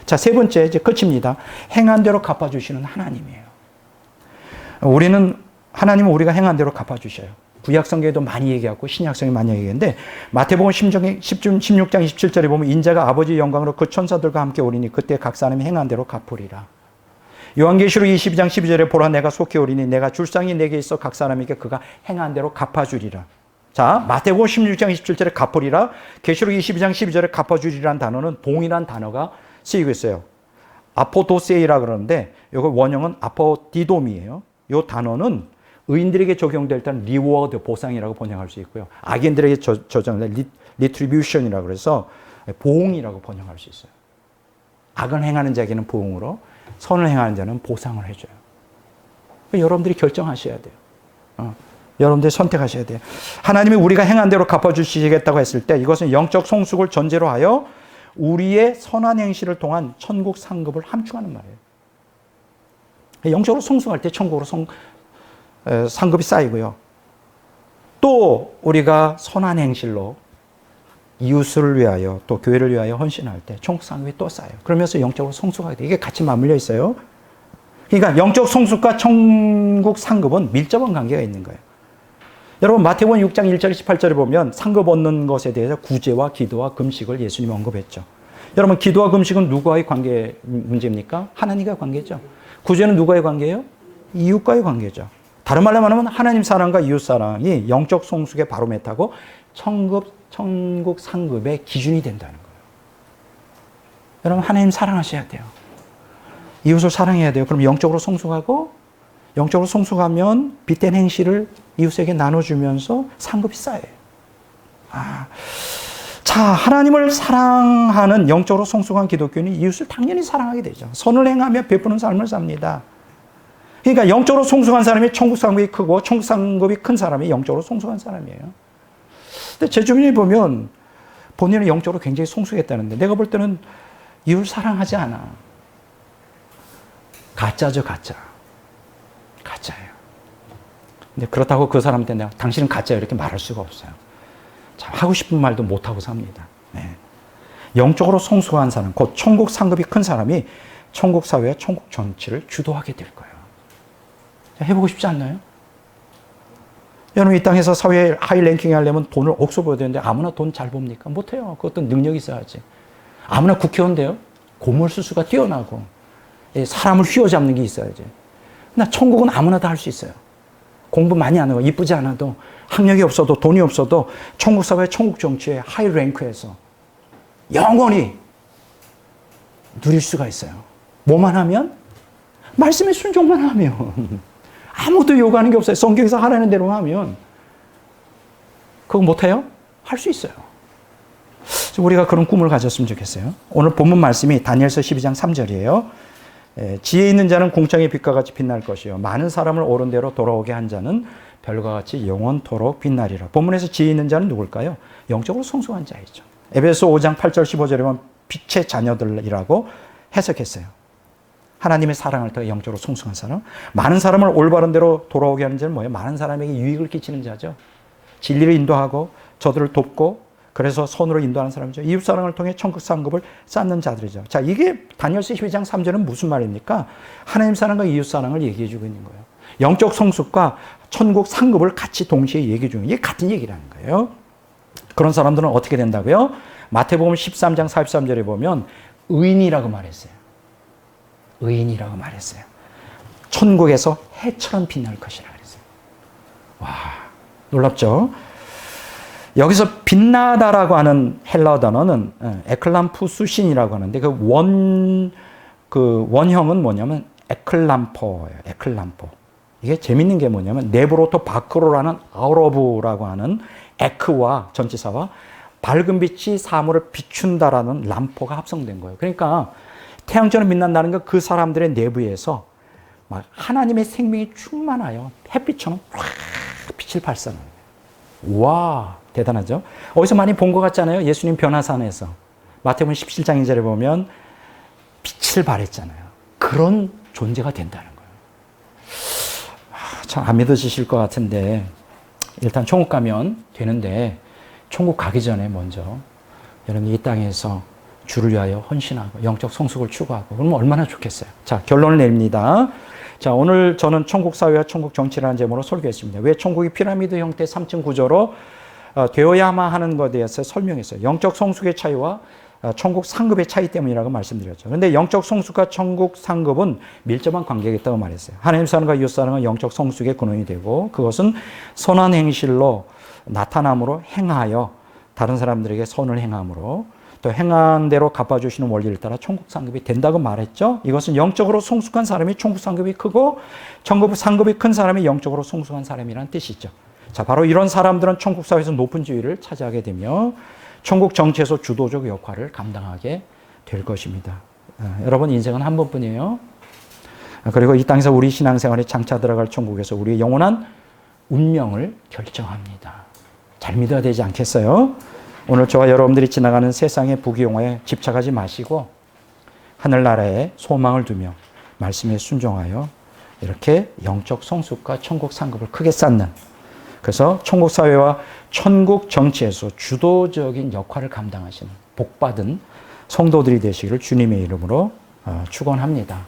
자, 세 번째, 이제 끝입니다. 행한 대로 갚아주시는 하나님이에요. 하나님은 우리가 행한 대로 갚아주셔요. 구약성경에도 많이 얘기하고 신약성에 많이 얘기했는데, 마태복음 16장 27절에 보면 인자가 아버지의 영광으로 그 천사들과 함께 오리니 그때 각 사람이 행한 대로 갚으리라. 요한계시록 22장 12절에 보라 내가 속히 오리니 내가 줄상이 내게 있어 각 사람에게 그가 행한 대로 갚아주리라. 자, 마태복음 16장 27절에 갚으리라, 계시록 22장 12절에 갚아주리라는 단어는 동일한 단어가 쓰이고 있어요. 아포도세이라 그러는데 이거 원형은 아포디돔이에요. 이 단어는 의인들에게 적용될 때는 리워드, 보상이라고 번역할 수 있고요. 악인들에게 적용될 리트리뷰션이라고 그래서 보응이라고 번역할 수 있어요. 악을 행하는 자에게는 보응으로, 선을 행하는 자는 보상을 해줘요. 여러분들이 결정하셔야 돼요. 여러분들이 선택하셔야 돼요. 하나님이 우리가 행한 대로 갚아주시겠다고 했을 때 이것은 영적 성숙을 전제로 하여 우리의 선한 행실을 통한 천국 상급을 함축하는 말이에요. 영적으로 성숙할 때 천국으로 상급이 쌓이고요. 또 우리가 선한 행실로 이웃을 위하여 또 교회를 위하여 헌신할 때 천국 상급이 또 쌓여요. 그러면서 영적으로 성숙하게 돼요. 이게 같이 맞물려 있어요. 그러니까 영적 성숙과 천국 상급은 밀접한 관계가 있는 거예요. 여러분 마태복음 6장 1절 18절에 보면 상급 얻는 것에 대해서 구제와 기도와 금식을 예수님이 언급했죠. 여러분 기도와 금식은 누구와의 관계 문제입니까? 하나님과의 관계죠. 구제는 누구와의 관계예요? 이웃과의 관계죠. 다른 말로 말하면 하나님 사랑과 이웃 사랑이 영적 성숙의 바로메타고 천국 상급의 기준이 된다는 거예요. 여러분 하나님 사랑하셔야 돼요. 이웃을 사랑해야 돼요. 그럼 영적으로 성숙하고, 영적으로 성숙하면 빗된 행실을 이웃에게 나눠주면서 상급이 쌓여요. 자, 하나님을 사랑하는 영적으로 성숙한 기독교는 이웃을 당연히 사랑하게 되죠. 선을 행하며 베푸는 삶을 삽니다. 그러니까 영적으로 성숙한 사람이 천국 상급이 크고 천국 상급이 큰 사람이 영적으로 성숙한 사람이에요. 근데 제 주변에 보면 본인은 영적으로 굉장히 성숙했다는데 내가 볼 때는 이웃을 사랑하지 않아. 가짜죠, 가짜. 가짜예요. 근데 그렇다고 그 사람한테 내가 당신은 가짜예요 이렇게 말할 수가 없어요. 참 하고 싶은 말도 못하고 삽니다. 네. 영적으로 성숙한 사람, 곧 천국 상급이 큰 사람이 천국 사회와 천국 정치를 주도하게 될 거예요. 해보고 싶지 않나요? 여러분 이 땅에서 사회에 하이 랭킹 하려면 돈을 억소 벌어야 되는데 아무나 돈 잘 봅니까? 못해요. 그것도 능력이 있어야지. 아무나 국회의원 돼요? 고물수수가 뛰어나고 사람을 휘어잡는 게 있어야지. 나 천국은 아무나 다 할 수 있어요. 공부 많이 안 하고 이쁘지 않아도 학력이 없어도 돈이 없어도 천국 사회, 천국 정치의 하이 랭크에서 영원히 누릴 수가 있어요. 뭐만 하면? 말씀에 순종만 하면. 아무것도 요구하는 게 없어요. 성경에서 하라는 대로만 하면. 그거 못해요? 할 수 있어요. 우리가 그런 꿈을 가졌으면 좋겠어요. 오늘 본문 말씀이 다니엘서 12장 3절이에요. 지혜 있는 자는 궁창의 빛과 같이 빛날 것이요 많은 사람을 옳은 대로 돌아오게 한 자는 별과 같이 영원토록 빛나리라. 본문에서 지혜 있는 자는 누굴까요? 영적으로 성숙한 자이죠. 에베소 5장 8절 15절에 보면 빛의 자녀들이라고 해석했어요. 하나님의 사랑을 통해 영적으로 성숙한 사람. 많은 사람을 올바른 대로 돌아오게 하는 자는 뭐예요? 많은 사람에게 유익을 끼치는 자죠. 진리를 인도하고 저들을 돕고 그래서 선으로 인도하는 사람이죠. 이웃사랑을 통해 천국 상급을 쌓는 자들이죠. 자, 이게 다니엘서 12장 3절은 무슨 말입니까? 하나님 사랑과 이웃사랑을 얘기해 주고 있는 거예요. 영적 성숙과 천국 상급을 같이 동시에 얘기해 주는 게 같은 얘기라는 거예요. 그런 사람들은 어떻게 된다고요? 마태복음 13장 43절에 보면 의인이라고 말했어요. 의인이라고 말했어요. 천국에서 해처럼 빛날 것이라 그랬어요. 와, 놀랍죠? 여기서 빛나다라고 하는 헬라어 단어는 에클람푸수신이라고 하는데 그 원형은 뭐냐면 에클람포예요. 에클람포. 이게 재밌는 게 뭐냐면 내부로부터 밖으로라는 아우러브라고 하는 에크와 전치사와 밝은 빛이 사물을 비춘다라는 람포가 합성된 거예요. 그러니까 태양처럼 빛난다는 건 그 사람들의 내부에서 막 하나님의 생명이 충만하여 햇빛처럼 확 빛을 발산하는 거예요. 와, 대단하죠? 어디서 많이 본 것 같잖아요. 예수님 변화산에서 마태복음 17장 2절에 보면 빛을 발했잖아요. 그런 존재가 된다는 거예요. 참 안 믿어지실 것 같은데 일단 천국 가면 되는데 천국 가기 전에 먼저 여러분 이 땅에서 주를 위하여 헌신하고 영적 성숙을 추구하고 그러면 얼마나 좋겠어요. 자, 결론을 내립니다. 자, 오늘 저는 천국 사회와 천국 정치라는 제목으로 설교했습니다. 왜 천국이 피라미드 형태 3층 구조로 되어야만 하는 것에 대해서 설명했어요. 영적 성숙의 차이와 천국 상급의 차이 때문이라고 말씀드렸죠. 그런데 영적 성숙과 천국 상급은 밀접한 관계가 있다고 말했어요. 하나님 사랑과 이웃 사랑은 영적 성숙의 근원이 되고 그것은 선한 행실로 나타남으로 행하여 다른 사람들에게 선을 행함으로 또 행한 대로 갚아주시는 원리를 따라 천국 상급이 된다고 말했죠. 이것은 영적으로 성숙한 사람이 천국 상급이 크고 천국 상급이 큰 사람이 영적으로 성숙한 사람이라는 뜻이죠. 자, 바로 이런 사람들은 천국 사회에서 높은 지위를 차지하게 되며 천국 정치에서 주도적 역할을 감당하게 될 것입니다. 여러분 인생은 한 번뿐이에요. 그리고 이 땅에서 우리 신앙생활에 장차 들어갈 천국에서 우리의 영원한 운명을 결정합니다. 잘 믿어야 되지 않겠어요? 오늘 저와 여러분들이 지나가는 세상의 부귀영화에 집착하지 마시고 하늘나라에 소망을 두며 말씀에 순종하여 이렇게 영적 성숙과 천국 상급을 크게 쌓는 그래서 천국 사회와 천국 정치에서 주도적인 역할을 감당하시는 복받은 성도들이 되시기를 주님의 이름으로 축원합니다.